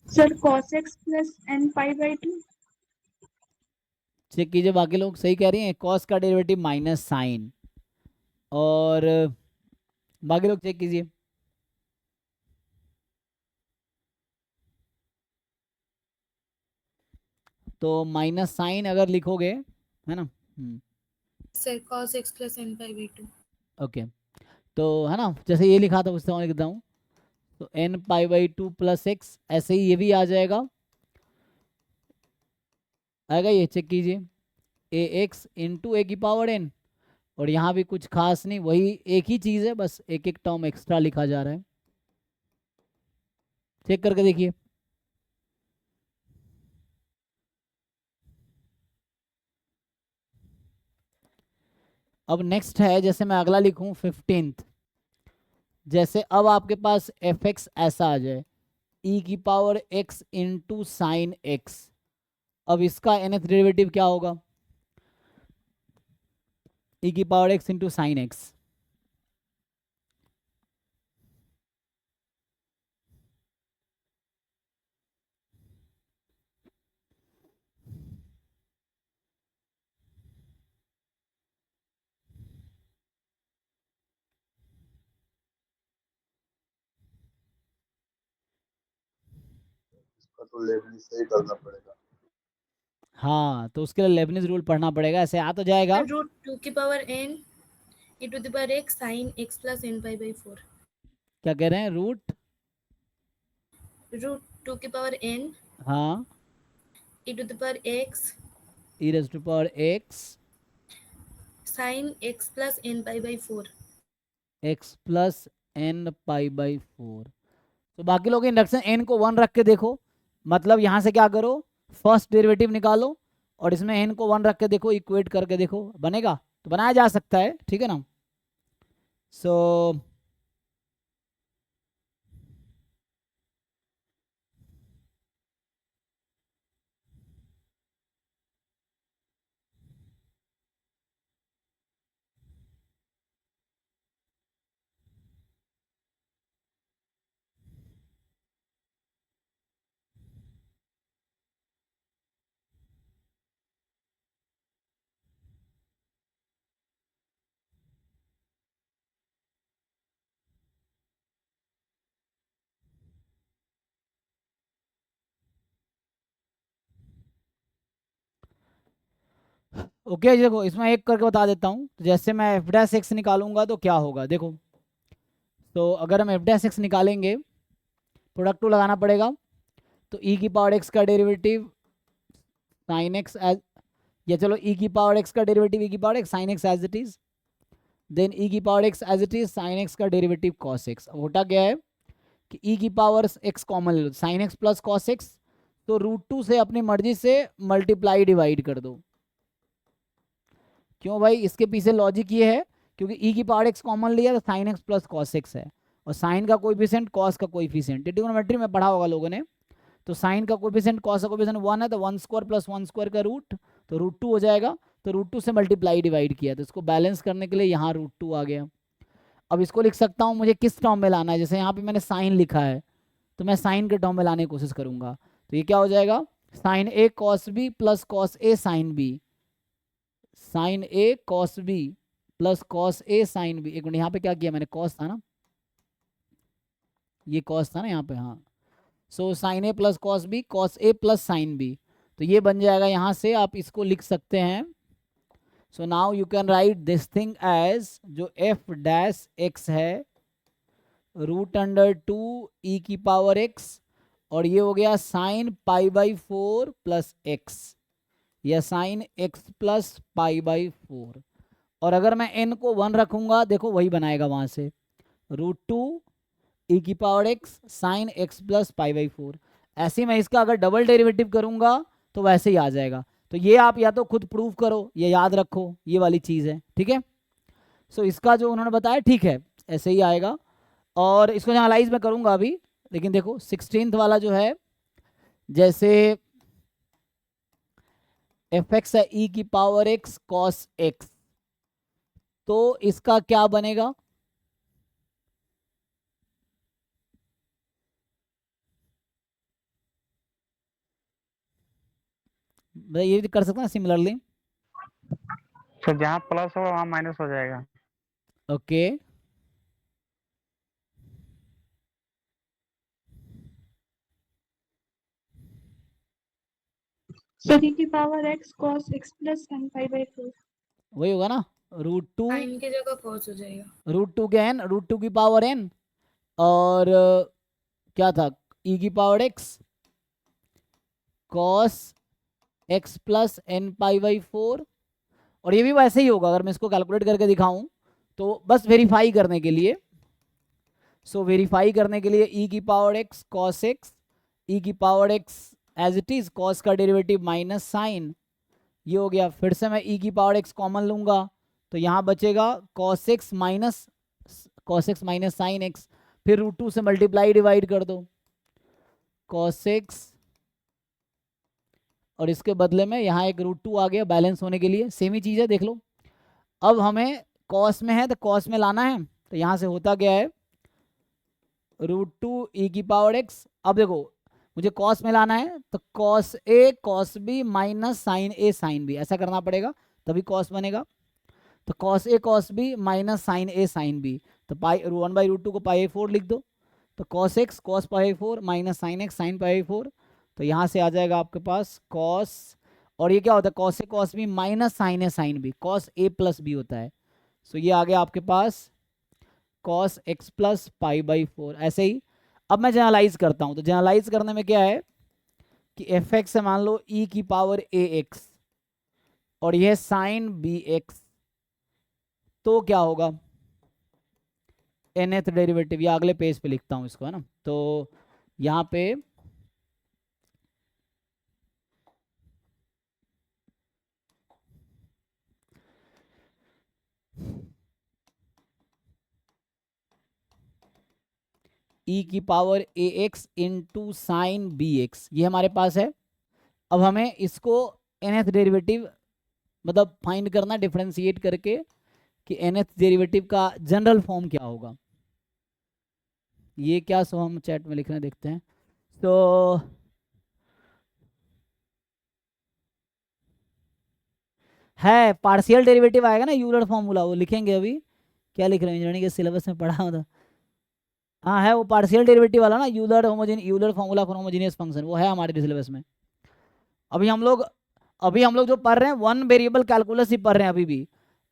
[SPEAKER 3] Sir cos x plus n pi by 2।
[SPEAKER 1] Check कीजिए, बाकी लोग सही कह रही हैं, cos का डेरिवेटिव माइनस साइन। और बाकी लोग चेक कीजिए। तो माइनस साइन अगर लिखोगे, है ना,
[SPEAKER 7] sir cos x plus n pi by 2।
[SPEAKER 1] Okay, तो है ना, जैसे ये लिखा था उससे और लिखता हूँ, तो n pi by 2 plus x, ऐसे ही ये भी आ जाएगा। आएगा ये, चेक कीजिए, ए एक्स इंटू ए की पावर n, और यहाँ भी कुछ खास नहीं, वही एक ही चीज़ है, बस एक एक टर्म एक्स्ट्रा लिखा जा रहा है। चेक करके देखिए। अब नेक्स्ट है, जैसे मैं अगला लिखूं 15th, जैसे अब आपके पास एफ एक्स ऐसा आ जाए, ई की power x into sine x. अब इसका nth डेरिवेटिव क्या होगा? ई की power x into sine x.
[SPEAKER 2] इसका तो लेबलिंग सही करना पड़ेगा।
[SPEAKER 1] हाँ, तो उसके लिए लेबनिज रूल पढ़ना पड़ेगा, ऐसे आ तो जाएगा।
[SPEAKER 7] रूट 2 की power n e to the power x sin x plus n pi by 4।
[SPEAKER 1] क्या कह रहे हैं, रूट
[SPEAKER 7] रूट 2 की पावर n
[SPEAKER 1] हाँ
[SPEAKER 7] e to the power x
[SPEAKER 1] e raise to power x
[SPEAKER 7] sin x plus n pi by 4।
[SPEAKER 1] X plus n pi by 4। तो बाकी लोग induction N को 1 रख के देखो, मतलब यहाँ से क्या करो, फर्स्ट डेरिवेटिव निकालो और इसमें एन को 1 रख के देखो, इक्वेट करके देखो, बनेगा? तो बनाया जा सकता है, ठीक है ना। सो ओके, देखो इसमें एक करके बता देता हूँ। जैसे मैं एफ डैश एक्स निकालूंगा तो क्या होगा, देखो। तो अगर हम एफ डैश एक्स निकालेंगे, प्रोडक्ट टू लगाना पड़ेगा, तो ई की पावर एक्स का डेरिवेटिव साइन एक्स एज, या चलो ई की पावर एक्स का डेरिवेटिव ई की power x sine x as it is, then e की power x as it is sine x का डेरिवेटिव कॉस एक्स। होता क्या है कि ई की पावर एक्स कॉमन ले लो, sine x plus cos x, तो रूट 2 से अपनी मर्जी से मल्टीप्लाई डिवाइड कर दो। क्यों भाई, इसके पीछे लॉजिक ये है क्योंकि ई की पावर एक्स कॉमन लिया तो sign x plus cos x है, और साइन का कोएफिशिएंट कॉस का कोएफिशिएंट, ट्रिग्नोमेट्री में पढ़ा होगा लोगों ने। तो साइन का कोएफिशिएंट कॉस का कोएफिशिएंट 1 है, तो 1 स्क्वायर प्लस 1 स्क्वायर का रूट, तो रूट 2 हो जाएगा। तो रूट 2 से मल्टीप्लाई डिवाइड किया, तो इसको बैलेंस करने के लिए यहाँ रूट 2 आ गया। अब इसको लिख सकता हूँ, मुझे किस टर्म में लाना है, जैसे यहाँ पे मैंने साइन लिखा है तो मैं साइन के टर्म में लाने की कोशिश करूंगा। तो ये क्या हो जाएगा, sign A cos B plus cos a sine B, sign A cos B plus cos a sine B. एक मिनट, यहाँ पे क्या किया मैंने, कॉस था ना, ये कॉस था ना यहाँ पे, हाँ। So sine A plus cos B, cos a plus sine B, तो ये बन जाएगा, यहाँ से आप इसको लिख सकते हैं। So now you can write this thing as, जो एफ डैश एक्स है रूट अंडर 2 ई की पावर एक्स, और ये हो गया sine pi by 4 plus x, या sine x plus pi by 4। और अगर मैं n को 1 रखूंगा, देखो वही बनाएगा वहां से, रूट 2 ई की power x sine x plus pi by 4। ऐसे ही मैं इसका अगर डबल डेरिवेटिव करूंगा तो वैसे ही आ जाएगा। तो ये आप या तो खुद प्रूव करो, ये याद रखो, ये वाली चीज़ है, ठीक है। सो इसका जो उन्होंने बताया ठीक है, ऐसे ही आएगा। और इसको एनालाइज मैं करूंगा अभी, लेकिन देखो 16th वाला जो है, जैसे एफ एक्स है ई की पावर एक्स कॉस एक्स, तो इसका क्या बनेगा, ये भी कर सकते हैं सिमिलरली।
[SPEAKER 4] तो जहाँ प्लस होगा वहाँ माइनस हो जाएगा।
[SPEAKER 1] ओके,
[SPEAKER 3] सर e की power x cos x plus n pi by 4।
[SPEAKER 1] वही होगा ना, रूट 2,
[SPEAKER 7] साइन की जगह cos हो जाएगा।
[SPEAKER 1] रूट 2 के एन, रूट 2 की पावर एन, और क्या था, ई की power x cos x plus n pi by 4। और ये भी वैसे ही होगा, अगर मैं इसको कैलकुलेट करके दिखाऊं तो बस वेरीफाई करने के लिए। सो वेरीफाई करने के लिए ई की power x cos x, e की power x as it is, cos का डेरिवेटिव माइनस साइन, ये हो गया। फिर से मैं ई की पावर एक्स कॉमन लूंगा तो यहाँ बचेगा cos x minus sine x, फिर रूट 2 से मल्टीप्लाई डिवाइड कर दो, कॉस एक्स, और इसके बदले में यहाँ एक रूट 2 आ गया बैलेंस होने के लिए, सेम ही चीज़ है, देख लो। अब हमें कॉस में है तो कॉस में लाना है, तो यहाँ से होता क्या है, रूट 2 ई की पावर एक्स। अब देखो मुझे कॉस में लाना है तो cos a cos b minus sine a sine B, ऐसा करना पड़ेगा तभी कॉस बनेगा। तो cos a cos b minus sine a sine B, तो पाई 1/√2 को पाई 4 लिख दो, तो कॉस एक्स कॉस पाई 4 minus sine x sine pi 4, तो यहाँ से आ जाएगा आपके पास कॉस, और ये क्या होता है, cos a cos b minus sine a sine b, cos a plus b होता है। सो ये आ गया आपके पास cos x plus pi by 4। ऐसे ही अब मैं जनरलाइज करता हूँ, तो जनरलाइज करने में क्या है कि एफ एक्स है मान लो ई की पावर ए एक्स, और यह साइन बी एक्स, तो क्या होगा, nth डेरिवेटिव, या अगले पेज पे लिखता हूँ इसको, है ना। तो यहाँ पे ई की power a x into sine b x, ये हमारे पास है। अब हमें इसको nth डेरिवेटिव मतलब फाइंड करना, डिफरेंशिएट करके कि nth डेरिवेटिव का जनरल फॉर्म क्या होगा। ये क्या, सो हम चैट में लिखने देखते हैं। तो है पार्शियल डेरिवेटिव आएगा ना, यूलर फॉर्मूला, वो लिखेंगे अभी, क्या लिख रहे हैं, इंजीनियरिंग के सिलेबस में पढ़ा होता। हाँ है वो पार्शियल डेरिवेटिव वाला ना, Euler formula for homogeneous function, वो है हमारे सिलेबस में। अभी हम लोग जो पढ़ रहे हैं 1 वेरिएबल कैलकुलस ही पढ़ रहे हैं अभी भी,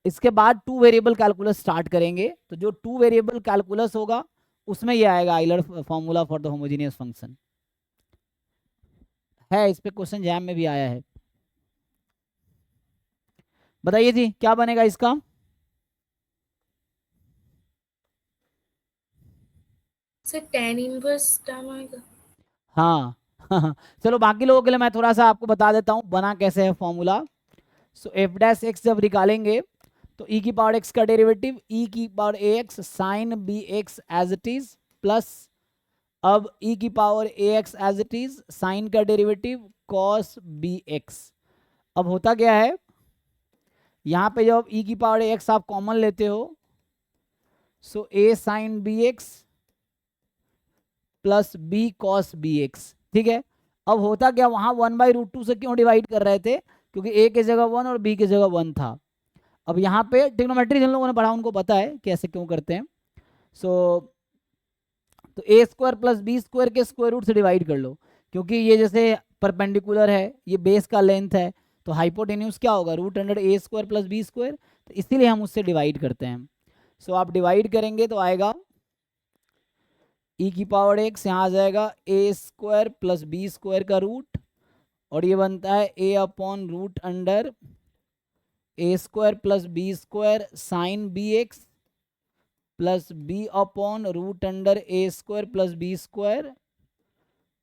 [SPEAKER 1] इसके बाद 2 वेरिएबल कैलकुलस स्टार्ट करेंगे। तो जो 2 वेरिएबल कैलकुलस होगा उसमें ये आएगा Euler formula for the homogeneous function, है इस पे क्वेश्चन जैम में भी आया है। बताइए जी क्या बनेगा इसका,
[SPEAKER 7] सर tan इनवर्स टर्म आएगा।
[SPEAKER 1] हाँ चलो बाकी लोगों के लिए मैं थोड़ा सा आपको बता देता हूँ बना कैसे है formula. So f dash x जब निकालेंगे तो ई की पावर एक्स का डेरिवेटिव ई की power a x sine b x as it is, plus अब ई की power a x as it is sine का डेरिवेटिव कॉस बी एक्स। अब होता क्या है, यहाँ पे जब ई की पावर ए एक्स आप कॉमन लेते हो so a sine b x plus b cos b x, ठीक है। अब होता क्या, वहां 1/√2 से क्यों डिवाइड कर रहे थे, क्योंकि ए की जगह 1 और बी की जगह 1 था। अब यहाँ पे ट्रिग्नोमेट्री जिन लोगों ने पढ़ा उनको पता है कि ऐसे क्यों करते हैं। तो ए स्क्वायर प्लस बी स्क्वायर के स्क्वायर रूट से डिवाइड कर लो, क्योंकि ये जैसे परपेंडिकुलर है, ये बेस का लेंथ है, तो हाइपोटेन्यूज क्या होगा, √A² प्लस बी स्क्वायर, तो इसीलिए हम उससे डिवाइड करते हैं। सो आप डिवाइड करेंगे तो आएगा e⁻x, यहाँ आ जाएगा A² प्लस बी स्क्वायर का रूट, और ये बनता है A/√A² plus b square sine b x plus B/√A² plus b square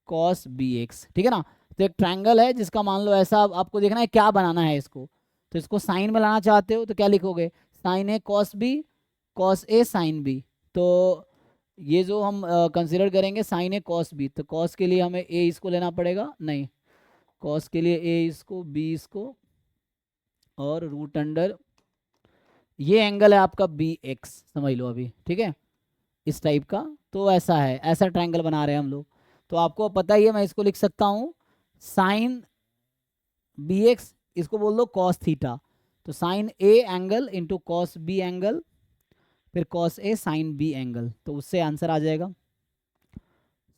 [SPEAKER 1] cos b x, ठीक है ना। तो एक ट्रायंगल है जिसका मान लो ऐसा, आपको देखना है क्या बनाना है इसको। तो इसको साइन में लाना चाहते हो तो क्या लिखोगे, sign A cos B cos a sine B. तो ये जो हम कंसिडर करेंगे साइन ए कॉस बी, तो कॉस के लिए हमें ए इसको लेना पड़ेगा, नहीं कॉस के लिए ए इसको बी इसको और √, ये एंगल है आपका बी एक्स, समझ लो अभी, ठीक है, इस टाइप का। तो ऐसा है, ऐसा ट्रायंगल बना रहे हैं हम लोग। तो आपको पता ही है, मैं इसको लिख सकता हूँ साइन बी एक्स, इसको बोल दो कॉस थीटा, तो sine a angle into cos b angle फिर cos a sine b angle, तो उससे आंसर आ जाएगा।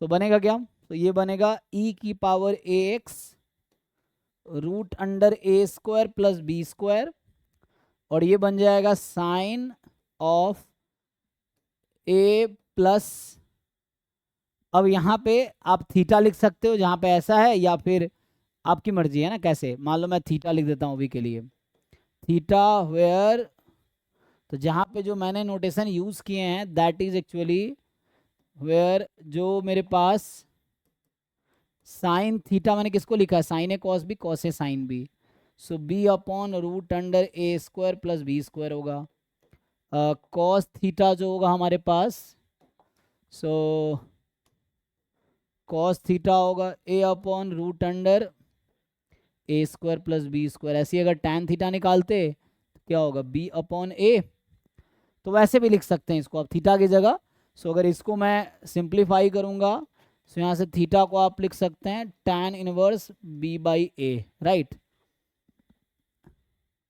[SPEAKER 1] तो बनेगा क्या, तो ये बनेगा e⁻ax √A² plus b square, और ये बन जाएगा साइन ऑफ ए प्लस, अब यहाँ पे आप थीटा लिख सकते हो जहाँ पे ऐसा है, या फिर आपकी मर्जी है ना कैसे, मान लो मैं थीटा लिख देता हूँ अभी के लिए, थीटा वेयर, तो जहाँ पे जो मैंने नोटेशन यूज़ किए हैं दैट इज एक्चुअली वेयर जो मेरे पास साइन थीटा मैंने किसको लिखा है, sign A cos B cos a sine B, so B/√A² plus b square होगा। कॉस थीटा जो होगा हमारे पास, सो कॉस थीटा होगा A/√A² प्लस बी स्क्वायर। ऐसी अगर टैन थीटा निकालते तो क्या होगा B/A, तो वैसे भी लिख सकते हैं इसको आप थीटा की जगह। सो अगर इसको मैं सिंप्लीफाई करूंगा, सो यहाँ से थीटा को आप लिख सकते हैं tan inverse B/A, right,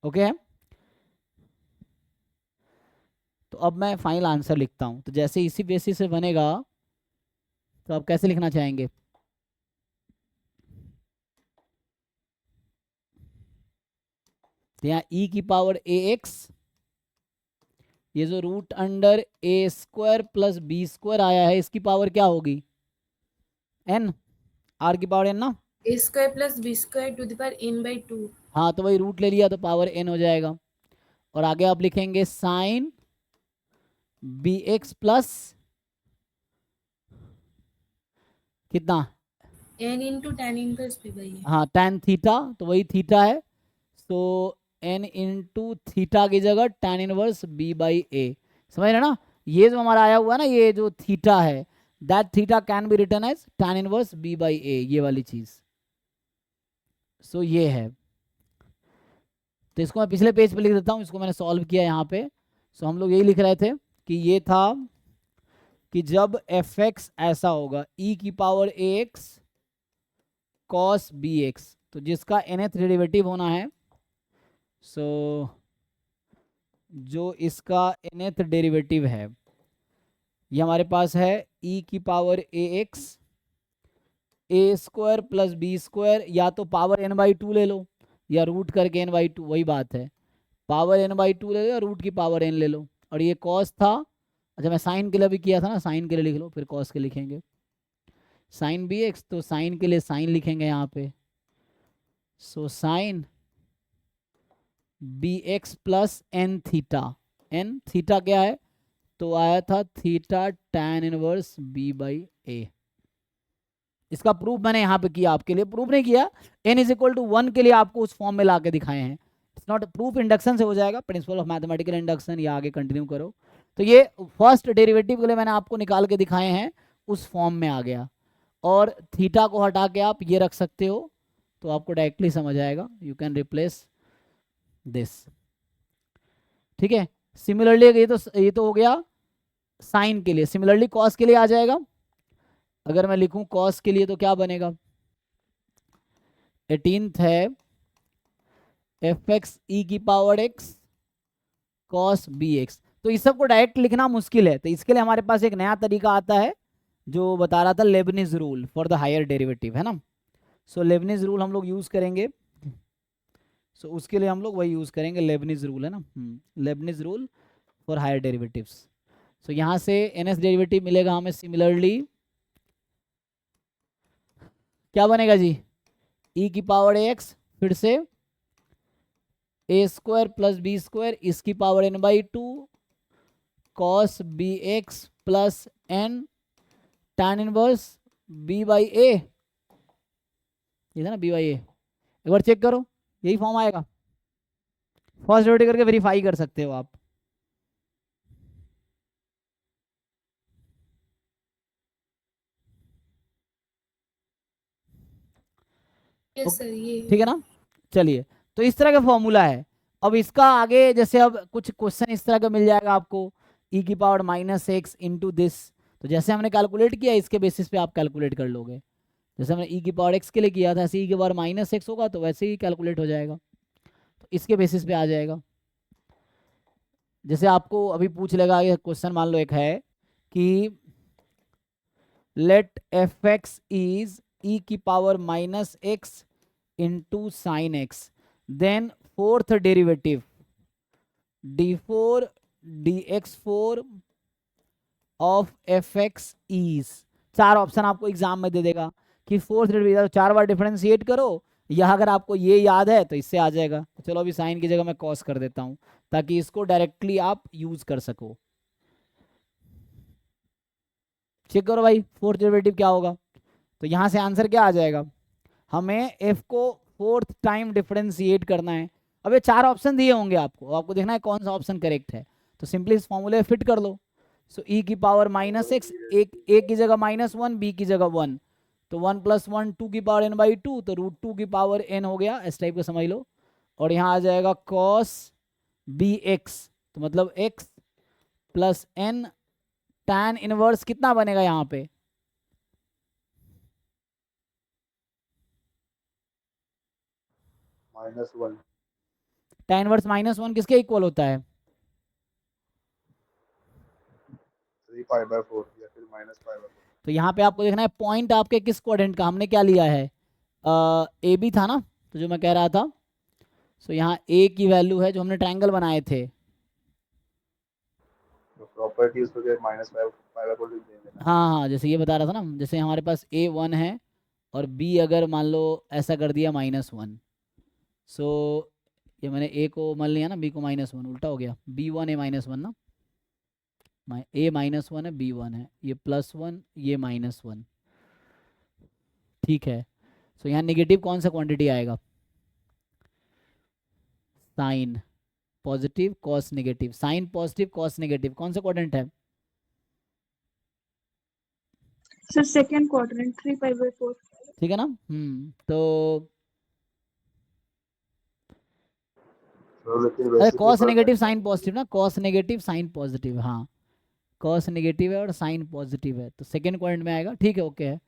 [SPEAKER 1] okay. तो अब मैं फाइनल आंसर लिखता हूं, तो जैसे इसी बेसिस से बनेगा, तो आप कैसे लिखना चाहेंगे, तो यहाँ e⁻ax, ये जो √A² प्लस बी स्क्वायर आया है, इसकी पावर क्या होगी n, r की पावर n ना,
[SPEAKER 7] A² plus B² to the power n/2।
[SPEAKER 1] हाँ तो वही रूट ले लिया तो पावर n हो जाएगा, और आगे आप लिखेंगे साइन बी एक्स प्लस कितना,
[SPEAKER 7] n into tan inverse p/a।
[SPEAKER 1] हाँ tan थीटा, तो वही थीटा है, तो n इंटू थीटा की जगह tan इनवर्स B/A, समझ रहे ना। ये जो हमारा आया हुआ है ना, ये जो थीटा है, that theta can be written as tan inverse B/A, ये वाली चीज। सो ये है, तो इसको मैं पिछले पेज पे लिख देता हूँ, इसको मैंने सॉल्व किया यहाँ पे। सो हम लोग यही लिख रहे थे कि ये था कि जब fx ऐसा होगा e⁻ax cos bx, तो जिसका nth डेरिवेटिव होना है, सो जो इसका nth डेरिवेटिव है ये हमारे पास है e⁻ax A² plus b square, या तो पावर n/2 ले लो या रूट करके n/2, वही बात है, पावर n/2 ले लो या रूट की पावर n ले लो। और ये कॉस था, अच्छा मैं साइन के लिए भी किया था ना, साइन के लिए लिख लो फिर कॉस के लिखेंगे, साइन बी एक्स, तो साइन के लिए साइन लिखेंगे यहाँ पे, so sine b x plus n theta, n theta क्या है, तो आया था थीटा tan इनवर्स B/A। इसका प्रूफ मैंने यहाँ पे किया, आपके लिए प्रूफ नहीं किया, n=1 के लिए आपको उस फॉर्म में ला के दिखाए हैं। इट्स नॉट प्रूफ, इंडक्शन से हो जाएगा, प्रिंसिपल ऑफ मैथमेटिकल इंडक्शन, या आगे कंटिन्यू करो। तो ये फर्स्ट डेरिवेटिव के लिए मैंने आपको निकाल के दिखाए हैं, उस फॉर्म में आ गया, और थीटा को हटा के आप ये रख सकते हो, तो आपको डायरेक्टली समझ आएगा, यू कैन रिप्लेस दिस, ठीक है। सिमिलरली ये तो हो गया साइन के लिए, सिमिलरली कॉस के लिए आ जाएगा। अगर मैं लिखूं कॉस के लिए तो क्या बनेगा, 18th है एफ एक्स ई की power x cos b x. तो इस सब को डायरेक्ट लिखना मुश्किल है, तो इसके लिए हमारे पास एक नया तरीका आता है जो बता रहा था, Leibniz rule for the higher derivative, है ना। सो लेबनिज रूल हम लोग यूज करेंगे, सो उसके लिए हम लोग वही यूज करेंगे, लेबनिज रूल है ना, Leibniz rule for higher derivatives. So यहाँ से एन एस डेरिवेटिव मिलेगा हमें, सिमिलरली क्या बनेगा जी, ई की पावर एक्स, फिर से a square plus b square इसकी power n by two cos b x plus n tan inverse b by a, ये था ना बी बाई ए। एक बार चेक करो, यही फॉर्म आएगा, फर्स्ट डेरिवेटिव करके वेरीफाई कर सकते हो आप।
[SPEAKER 7] यस सर ये
[SPEAKER 1] ठीक है ना, चलिए तो इस तरह का फॉर्मूला है। अब इसका आगे जैसे अब कुछ क्वेश्चन इस तरह का मिल जाएगा आपको, ई की power minus x into this, तो जैसे हमने कैलकुलेट किया इसके बेसिस पे आप कैलकुलेट कर लोगे, जैसे हमने ई की पावर एक्स के लिए किया था, ऐसे ई की पावर माइनस एक्स होगा तो वैसे ही कैलकुलेट हो जाएगा, तो इसके बेसिस पे आ जाएगा। जैसे आपको अभी पूछ लेगा, ये क्वेश्चन मान लो एक है कि let f x is e की power minus x into sine x, then fourth derivative d4 dx4 of f x is, चार ऑप्शन आपको एग्जाम में दे देगा कि फोर्थ डेरिवेटिव, चार बार डिफरेंशिएट करो, यह अगर आपको ये याद है तो इससे आ जाएगा। चलो अभी साइन की जगह मैं कॉस कर देता हूं ताकि इसको डायरेक्टली आप यूज कर सको। चेक करो भाई फोर्थ डेरिवेटिव क्या होगा, तो यहां से आंसर क्या आ जाएगा, हमें f को फोर्थ टाइम डिफरेंशिएट करना है। अब ये चार ऑप्शन दिए होंगे आपको, आपको देखना है कौन सा ऑप्शन करेक्ट है, तो सिंपली इस फॉर्मूले फिट कर लो। सो ई की पावर माइनस एक्स, एक की जगह माइनस वन, बी की जगह वन, तो 1 + 1 2 की पावर n बाई टू, तो √2 की पावर n हो गया, इस टाइप का समझ लो। और यहाँ आ जाएगा cos बी एक्स, तो मतलब x plus n tan inverse कितना बनेगा यहाँ पे,
[SPEAKER 2] -1
[SPEAKER 1] tan इनवर्स -1 किसके इक्वल होता है,
[SPEAKER 2] 3π/4 या फिर -π/4।
[SPEAKER 1] तो यहाँ पे आपको देखना है पॉइंट आपके किस क्वाड्रेंट का, हमने क्या लिया है ए बी था ना, तो जो मैं कह रहा था, सो यहाँ ए की वैल्यू है जो हमने ट्रायंगल बनाए थे,
[SPEAKER 2] तो प्रॉपर्टी उसको -π/4 लिख देंगे।
[SPEAKER 1] हाँ हाँ जैसे ये बता रहा था ना, जैसे हमारे पास ए 1 है और बी अगर मान लो ऐसा कर दिया -1, सो ये मैंने ए को मान लिया ना, बी को -1, उल्टा हो गया, b1 a -1 ना, ए -1 है b1 है, ये +1 ये -1, ठीक है। सो यहाँ नेगेटिव कौन सा क्वांटिटी आएगा, sine positive cos negative, sine positive cos negative, कौन सा क्वाड्रेंट है,
[SPEAKER 3] सर सेकंड क्वाड्रेंट 3π/4।
[SPEAKER 1] ठीक है ना, तो
[SPEAKER 2] लेकिन
[SPEAKER 1] अरे
[SPEAKER 2] वैसे भी
[SPEAKER 1] कॉस
[SPEAKER 2] पढ़ना
[SPEAKER 1] नेगेटिव
[SPEAKER 2] है।
[SPEAKER 1] साइन पॉजिटिव ना, कॉस नेगेटिव साइन पॉजिटिव, हाँ कॉस नेगेटिव है और साइन पॉजिटिव है, तो सेकेंड क्वाड्रेंट में आएगा, ठीक है ओके है।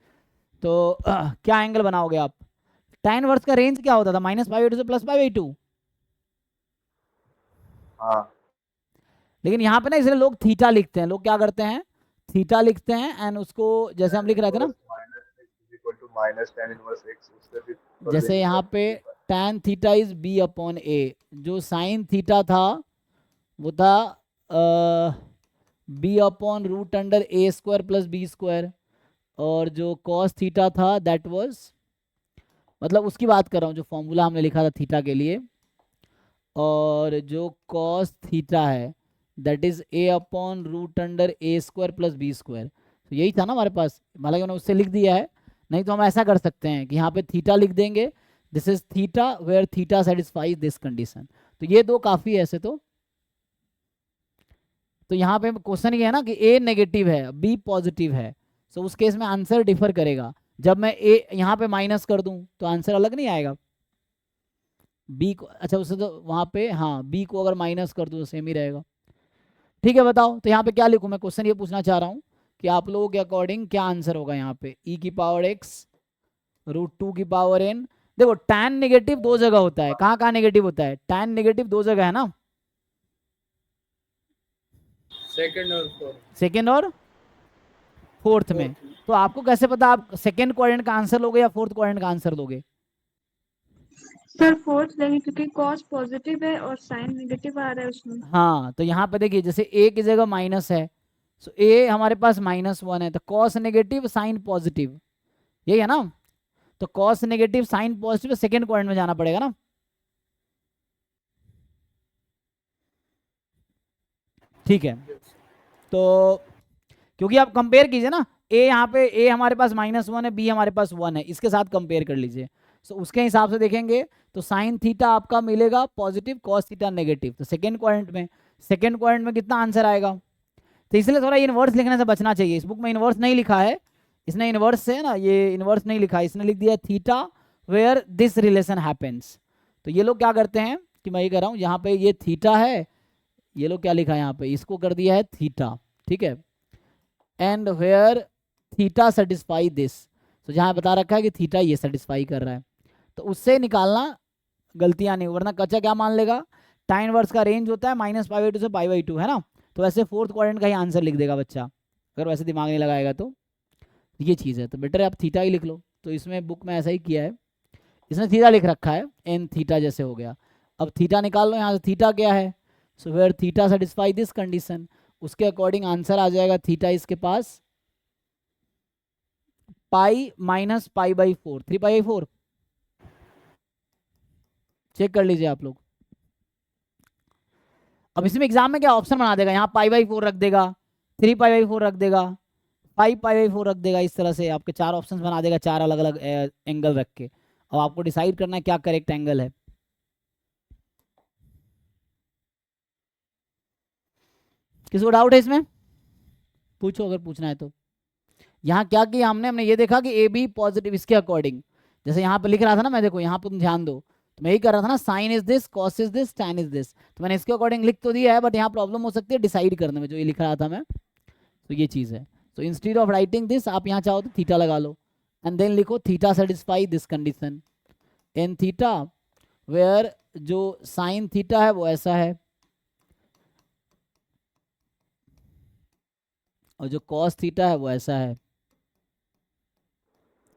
[SPEAKER 1] तो क्या एंगल बनाओगे आप, tan इनवर्स का रेंज क्या होता था, -π/2 से +π/2,
[SPEAKER 2] हाँ
[SPEAKER 1] लेकिन यहाँ पे ना इसलिए लोग थीटा लिखते हैं, लोग क्या करते हैं थीटा लिखते हैं एंड उसको जैसे हम लिख रहे थे ना,
[SPEAKER 2] -tan इनवर्स x, उससे फिर कर
[SPEAKER 1] जैसे
[SPEAKER 2] देंगे
[SPEAKER 1] यहाँ पे tan थीटा इज b/a, जो साइन थीटा था वो था b/√a² + b², और जो cos थीटा था दैट वाज, मतलब उसकी बात कर रहा हूँ जो फॉर्मूला हमने लिखा था थीटा के लिए, और जो cos थीटा है दैट इज a/√a² + b², तो यही था ना हमारे पास, हालांकि मैंने उससे लिख दिया है, नहीं तो हम ऐसा कर सकते हैं कि यहाँ पे थीटा लिख देंगे, this is theta where theta satisfies this condition, तो ये दो काफ़ी है ऐसे तो यहाँ पे क्वेश्चन ये है ना कि ए नेगेटिव है बी पॉजिटिव है, सो उस केस में आंसर डिफर करेगा, जब मैं ए यहाँ पे माइनस कर दूं तो आंसर अलग नहीं आएगा, बी को अच्छा उससे तो वहाँ पे हाँ बी को अगर माइनस कर दूं तो सेम ही रहेगा, ठीक है, बताओ तो यहाँ पे क्या लिखूं मैं? क्वेश्चन ये पूछना चाह रहा हूँ कि आप लोगों के अकॉर्डिंग क्या आंसर होगा यहाँ पे? e की पावर x √2 की पावर n। देखो tan नेगेटिव दो जगह होता है, कहाँ कहाँ नेगेटिव होता है? tan नेगेटिव दो जगह है ना, सेकेंड और फोर्थ में। तो आपको कैसे पता आप सेकेंड क्वाड्रेंट का आंसर लोगे या फोर्थ क्वाड्रेंट का आंसर लोगे?
[SPEAKER 3] सर फोर्थ लेंगे क्योंकि कॉस पॉजिटिव है और साइन नेगेटिव आ रहा है उसमें।
[SPEAKER 1] हाँ, तो यहाँ पे देखिए जैसे a की जगह माइनस है, सो a हमारे पास -1 है, तो कॉस नेगेटिव साइन पॉजिटिव, यही है ना? तो cos negative sine positive second quadrant में जाना पड़ेगा ना। ठीक है, तो क्योंकि आप कंपेयर कीजिए ना, a यहाँ पे a हमारे पास -1 है, b हमारे पास 1 है, इसके साथ कंपेयर कर लीजिए। सो उसके हिसाब से देखेंगे तो साइन थीटा आपका मिलेगा पॉजिटिव, कॉस थीटा नेगेटिव। तो सेकेंड क्वाड्रेंट में कितना आंसर आएगा? तो इसलिए थोड़ा इनवर्स लिखने से बचना चाहिए। इस बुक में इनवर्स नहीं लिखा है, इसने इनवर्स से ना, ये इनवर्स नहीं लिखा है, इसने लिख दिया theta where this relation happens. तो ये लोग क्या करते हैं कि मैं ये कर रहा हूँ, यहाँ पे ये थीटा है, ये लोग क्या लिखा है यहाँ पे, इसको कर दिया है थीटा, ठीक है, and where theta satisfy this. तो जहाँ बता रखा है कि थीटा ये सेटिस्फाई कर रहा है, तो उससे निकालना गलतियाँ नहीं, वरना कच्चा क्या मान लेगा, tan इनवर्स का रेंज होता है -π/2 से π/2, है ना? तो वैसे फोर्थ क्वाड्रेंट का ही आंसर लिख देगा बच्चा, अगर वैसे दिमाग नहीं लगाएगा तो। ये चीज़ है, तो बेटर है आप थीटा ही लिख लो। तो इसमें बुक में ऐसा ही किया है, इसने थीटा लिख रखा है, एन थीटा जैसे हो गया। अब थीटा निकाल लो यहाँ से, थीटा क्या है? So where theta satisfy this condition, उसके अकॉर्डिंग आंसर आ जाएगा थीटा इसके पास पाई -π/4, 3π/4। चेक कर लीजिए आप लोग। अब इसमें एग्जाम में क्या ऑप्शन बना देगा, यहाँ π/4 रख देगा, 3π/4 रख देगा, 5π/4 रख देगा, इस तरह से आपके चार ऑप्शंस बना देगा, चार अलग अलग एंगल रख के। अब आपको डिसाइड करना है क्या करेक्ट एंगल है। किसी को डाउट है इसमें? पूछो अगर पूछना है तो। यहाँ क्या किया हमने ये देखा कि ए बी पॉजिटिव, इसके अकॉर्डिंग जैसे यहाँ पे लिख रहा था ना मैं, देखो यहाँ पे तुम ध्यान दो, तो मैं यही कर रहा था ना, sine is this, cos is this, tan is this, तो मैंने इसके अकॉर्डिंग लिख तो दिया है, बट यहाँ प्रॉब्लम हो सकती है डिसाइड करने में, जो ये लिख रहा था मैं, तो ये चीज़ है। तो इंस्टेड ऑफ राइटिंग दिस, आप यहाँ चाहो तो थीटा लगा लो, एंड देन लिखो theta satisfy this condition in theta where जो साइन थीटा है वो ऐसा है, और जो कॉस थीटा है वो ऐसा है,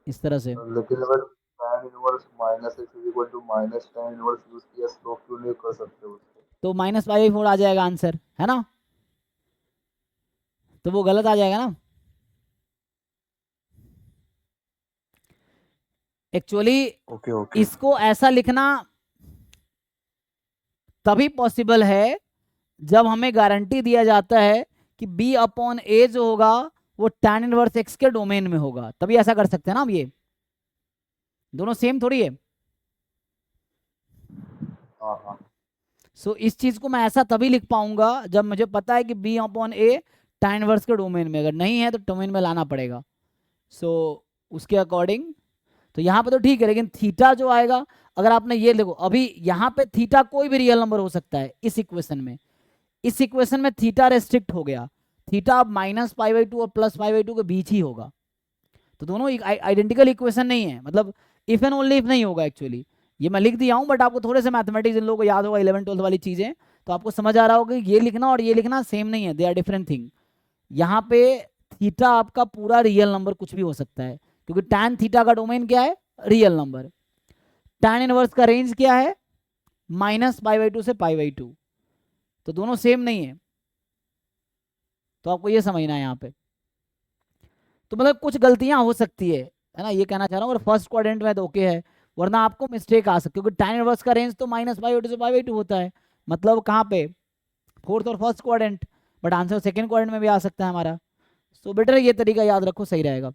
[SPEAKER 1] इस तरह से।
[SPEAKER 2] लेकिन अगर tan inverse -x -tan inverse use किया तो क्यों नहीं कर सकते उसको?
[SPEAKER 1] तो -π/4 आ जाएगा आंसर, है ना? तो वो गलत आ जाएगा ना एक्चुअली।
[SPEAKER 2] ओके
[SPEAKER 1] इसको ऐसा लिखना तभी पॉसिबल है जब हमें गारंटी दिया जाता है कि b/a जो होगा वो tan इनवर्स x के डोमेन में होगा, तभी ऐसा कर सकते हैं ना हम। ये दोनों सेम थोड़ी है।
[SPEAKER 2] हाँ।
[SPEAKER 1] सो इस चीज को मैं ऐसा तभी लिख पाऊंगा जब मुझे पता है कि b/a tan इनवर्स के डोमेन में, अगर नहीं है तो डोमेन में लाना पड़ेगा। सो उसके अकॉर्डिंग तो यहाँ पे तो ठीक है, लेकिन थीटा जो आएगा, अगर आपने ये देखो अभी यहाँ पे थीटा कोई भी रियल नंबर हो सकता है इस इक्वेशन में, इस इक्वेशन में थीटा रेस्ट्रिक्ट हो गया, थीटा अब -π/2 और +π/2 के बीच ही होगा, तो दोनों आइडेंटिकल इक्वेशन नहीं है, मतलब इफ एंड ओनली इफ नहीं होगा एक्चुअली। ये मैं लिख दिया हूँ, बट आपको थोड़े से मैथमेटिक्स जिन लोगों को याद होगा 11th-12th वाली चीज़ें, तो आपको समझ आ रहा होगा कि ये लिखना और ये लिखना सेम नहीं है, दे आर डिफरेंट थिंग। यहाँ पे थीटा आपका पूरा रियल नंबर कुछ भी हो सकता है, क्योंकि tan थीटा का डोमेन क्या है, रियल नंबर। tan इनवर्स का रेंज क्या है, -π/2 से π/2, तो दोनों सेम नहीं है, तो आपको ये समझना है यहाँ पे। तो मतलब कुछ गलतियां हो सकती है ना, ये कहना चाह रहा हूँ। और फर्स्ट क्वाड्रेंट में तो ओके है, वरना आपको मिस्टेक आ सकती है, क्योंकि tan इनवर्स का रेंज तो -π/2 से π/2 होता है, मतलब कहाँ पे, फोर्थ और first quadrant, but answer second quadrant में भी आ सकता है हमारा। सो बेटर ये तरीका याद रखो, सही रहेगा।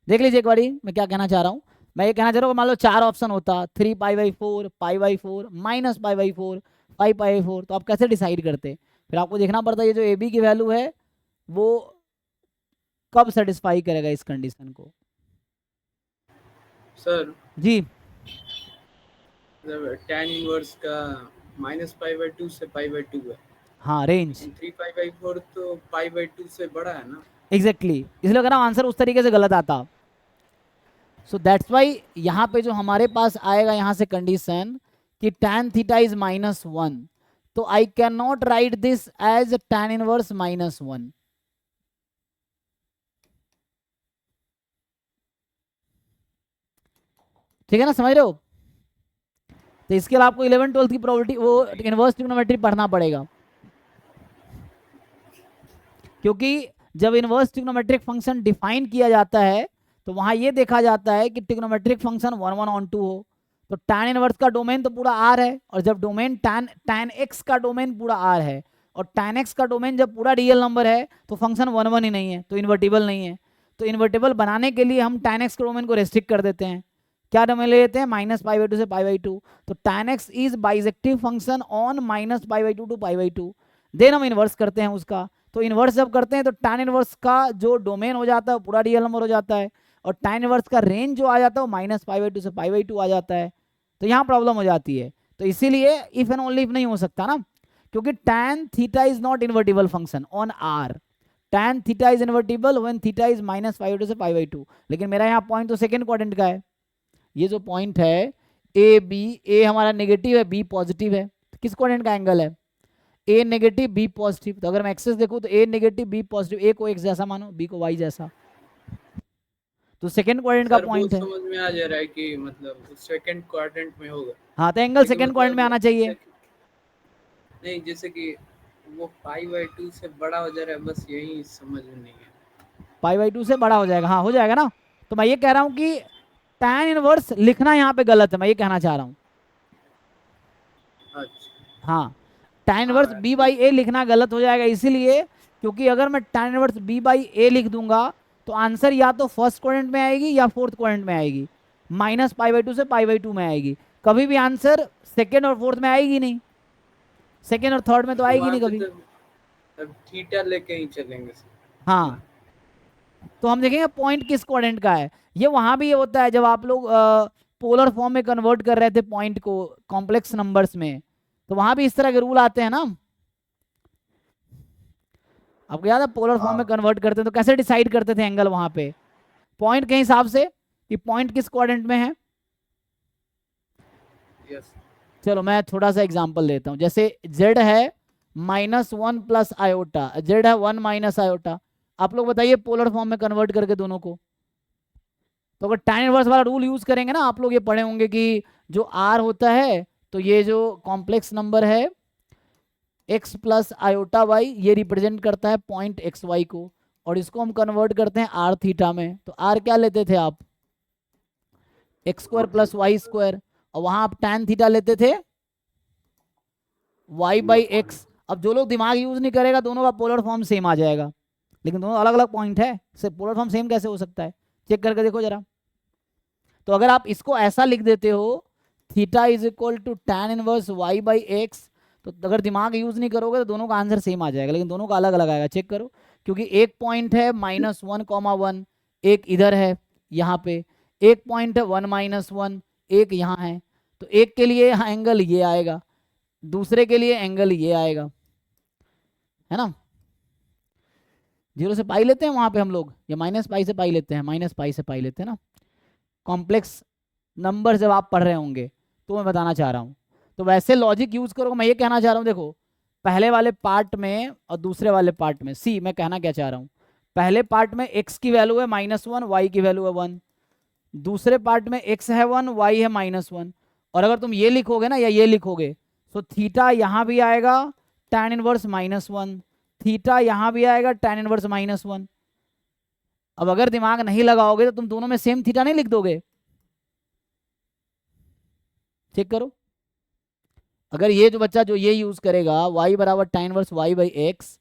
[SPEAKER 1] देख लीजिए एक बारी मैं क्या कहना चाह रहा हूँ। मैं ये कहना चाह रहा हूँ, मान लो चार ऑप्शन होता, 3π/4, π/4, -π/4, 5π/4, तो आप कैसे डिसाइड करते? फिर आपको देखना पड़ता है ये जो ए बी की वैल्यू है वो कब सेटिस्फाई करेगा इस कंडीशन को।
[SPEAKER 8] सर
[SPEAKER 1] जी
[SPEAKER 8] मतलब tan इनवर्स का -π/2 से π/2 है,
[SPEAKER 1] हाँ रेंज
[SPEAKER 8] लेकिन 3π/4 तो π/2 से बड़ा है ना।
[SPEAKER 1] एग्जैक्टली, इसलिए अगर आंसर उस तरीके से गलत आता। सो दैट्स वाई यहाँ पे जो हमारे पास आएगा यहाँ से कंडीशन कि tan थीटा इज -1, तो I can not write this as tan inverse -1। ठीक है ना, समझ रहे हो? तो इसके लिए आपको 11 12 की प्रोबेबिलिटी वो इनवर्स ट्रिग्नोमेट्री पढ़ना पड़ेगा, क्योंकि जब इनवर्स ट्रिग्नोमेट्रिक फंक्शन डिफाइन किया जाता है तो वहां ये देखा जाता है कि ट्रिग्नोमेट्रिक फंक्शन 1 1 ऑन 2 हो। तो tan इनवर्स का डोमेन तो पूरा आर है, और जब डोमेन tan x का डोमेन पूरा आर है और tan x का डोमेन जब पूरा रियल नंबर है तो फंक्शन 1 1 ही नहीं है, तो इन्वर्टिबल नहीं है। तो इन्वर्टिबल बनाने के लिए हम tan x के डोमेन को रेस्ट्रिक्ट कर देते हैं। क्या डोमेन ले लेते हैं? -π/2 से π/2। तो tan x is bijective function on -π/2 to π/2। Then हम इन्वर्स करते हैं उसका। तो इन्वर्स जब करते हैं तो tan इनवर्स का जो डोमेन हो जाता है वो पूरा रियल नंबर हो जाता है, और tan इनवर्स का रेंज जो आ जाता है वो -π/2 से π/2 आ जाता है। तो यहाँ प्रॉब्लम हो जाती है। तो इसीलिए इफ एंड ओनली इफ नहीं हो सकता ना, क्योंकि tan theta is not invertible function on r। tan theta is invertible when theta is -π/2 से π/2। लेकिन मेरा यहाँ पॉइंट तो सेकेंड क्वाड्रेंट का है। ये जो पॉइंट है ए बी, ए हमारा नेगेटिव है, बी पॉजिटिव है, तो किस क्वाड्रेंट का एंगल है? ए नेगेटिव बी पॉजिटिव। तो अगर मैं एक्सेस देखूं तो ए नेगेटिव बी पॉजिटिव, ए को एक्स जैसा मानो, बी को वाई जैसा। तो सेकंड क्वाड्रेंट का
[SPEAKER 8] सर वो
[SPEAKER 1] पॉइंट है।
[SPEAKER 8] समझ में आ जा रहा है कि मतलब सेकंड क्वाड्रेंट में होगा।
[SPEAKER 1] हाँ, तो एंगल
[SPEAKER 8] लेकिन
[SPEAKER 1] सेकंड क्वाड्रेंट में
[SPEAKER 8] मतलब
[SPEAKER 1] आना चाहिए।
[SPEAKER 8] नहीं, जैसे कि वो π/2 से बड़ा हो जा रहा है, बस यही समझ में नहीं है।
[SPEAKER 1] π/2 से बड़ा हो जाएगा, हाँ हो जाएगा ना। तो मैं ये कह रहा हूँ कि tan इनवर्स लिखना यहाँ पे गलत है, मैं ये कहना चाह रहा हूँ।
[SPEAKER 8] अच्छा,
[SPEAKER 1] हाँ, tan इनवर्स b/a लिखना गलत हो जाएगा, इसीलिए क्योंकि अगर मैं tan इनवर्स b/a लिख दूंगा तो आंसर या तो फर्स्ट क्वाड्रेंट में आएगी या फोर्थ क्वाड्रेंट में आएगी, -π/2 से π/2 में आएगी। कभी भी आंसर सेकेंड और फोर्थ में आएगी नहीं, सेकेंड और थर्ड में तो आएगी नहीं कभी।
[SPEAKER 8] अब थीटा लेके ही चलेंगे सर।
[SPEAKER 1] हाँ, तो हम देखेंगे पॉइंट किस क्वाड्रेंट का है। ये वहां भी ये होता है जब आप लोग पोलर फॉर्म में कन्वर्ट कर रहे थे पॉइंट को कॉम्प्लेक्स नंबर्स में, तो वहां भी इस तरह के रूल आते हैं ना। आपको याद है पोलर फॉर्म में कन्वर्ट करते हैं तो कैसे डिसाइड करते थे एंगल वहां पे? पॉइंट के हिसाब से कि पॉइंट किस क्वाड्रेंट में है।
[SPEAKER 8] यस,
[SPEAKER 1] चलो मैं थोड़ा सा एग्जांपल देता हूँ। जैसे z है -1 प्लस आयोटा, z है 1 माइनस आयोटा। आप लोग बताइए पोलर फॉर्म में कन्वर्ट करके दोनों को। तो अगर tan इनवर्स वाला रूल यूज करेंगे ना, आप लोग ये पढ़े होंगे कि जो r होता है तो ये जो कॉम्प्लेक्स नंबर है x प्लस आयोटा y, ये रिप्रेजेंट करता है पॉइंट xy को, और इसको हम कन्वर्ट करते हैं r थीटा में। तो r क्या लेते थे आप? x² प्लस y², और वहां आप tan थीटा लेते थे y/x। अब जो लोग दिमाग यूज नहीं करेगा दोनों का पोलर फॉर्म सेम आ जाएगा, लेकिन दोनों अलग अलग पॉइंट है, सिर्फ पोलर फॉर्म सेम कैसे हो सकता है? चेक करके देखो जरा। तो अगर आप इसको ऐसा लिख देते हो theta is equal to tan inverse y/x, तो अगर दिमाग यूज नहीं करोगे तो दोनों का आंसर सेम आ जाएगा, लेकिन दोनों का अलग अलग आएगा। चेक करो, क्योंकि एक पॉइंट है -1, 1, एक इधर है यहाँ पे, एक पॉइंट है 1 - 1, एक यहाँ है। तो एक के लिए एंगल ये आएगा, दूसरे के लिए एंगल ये आएगा, है ना। 0 से पाई लेते हैं वहां पे हम लोग, या -π से पाई लेते हैं, -π से पाई लेते हैं ना। कॉम्प्लेक्स नंबर जब आप पढ़ रहे होंगे तो मैं बताना चाह रहा हूँ। तो वैसे लॉजिक यूज करो। मैं ये कहना चाह रहा हूँ, देखो पहले वाले पार्ट में और दूसरे वाले पार्ट में, सी मैं कहना क्या चाह रहा हूँ, पहले पार्ट में x की वैल्यू है -1, y की वैल्यू है 1, दूसरे पार्ट में x है 1, y है -1। और अगर तुम ये लिखोगे ना या ये लिखोगे तो थीटा यहाँ भी आएगा tan इनवर्स -1, थीटा यहाँ भी आएगा tan इनवर्स -1। अब अगर दिमाग नहीं लगाओगे तो तुम दोनों में सेम थीटा नहीं लिख दोगे। चेक करो, अगर ये जो बच्चा जो ये यूज करेगा y बराबर tan इनवर्स y/x,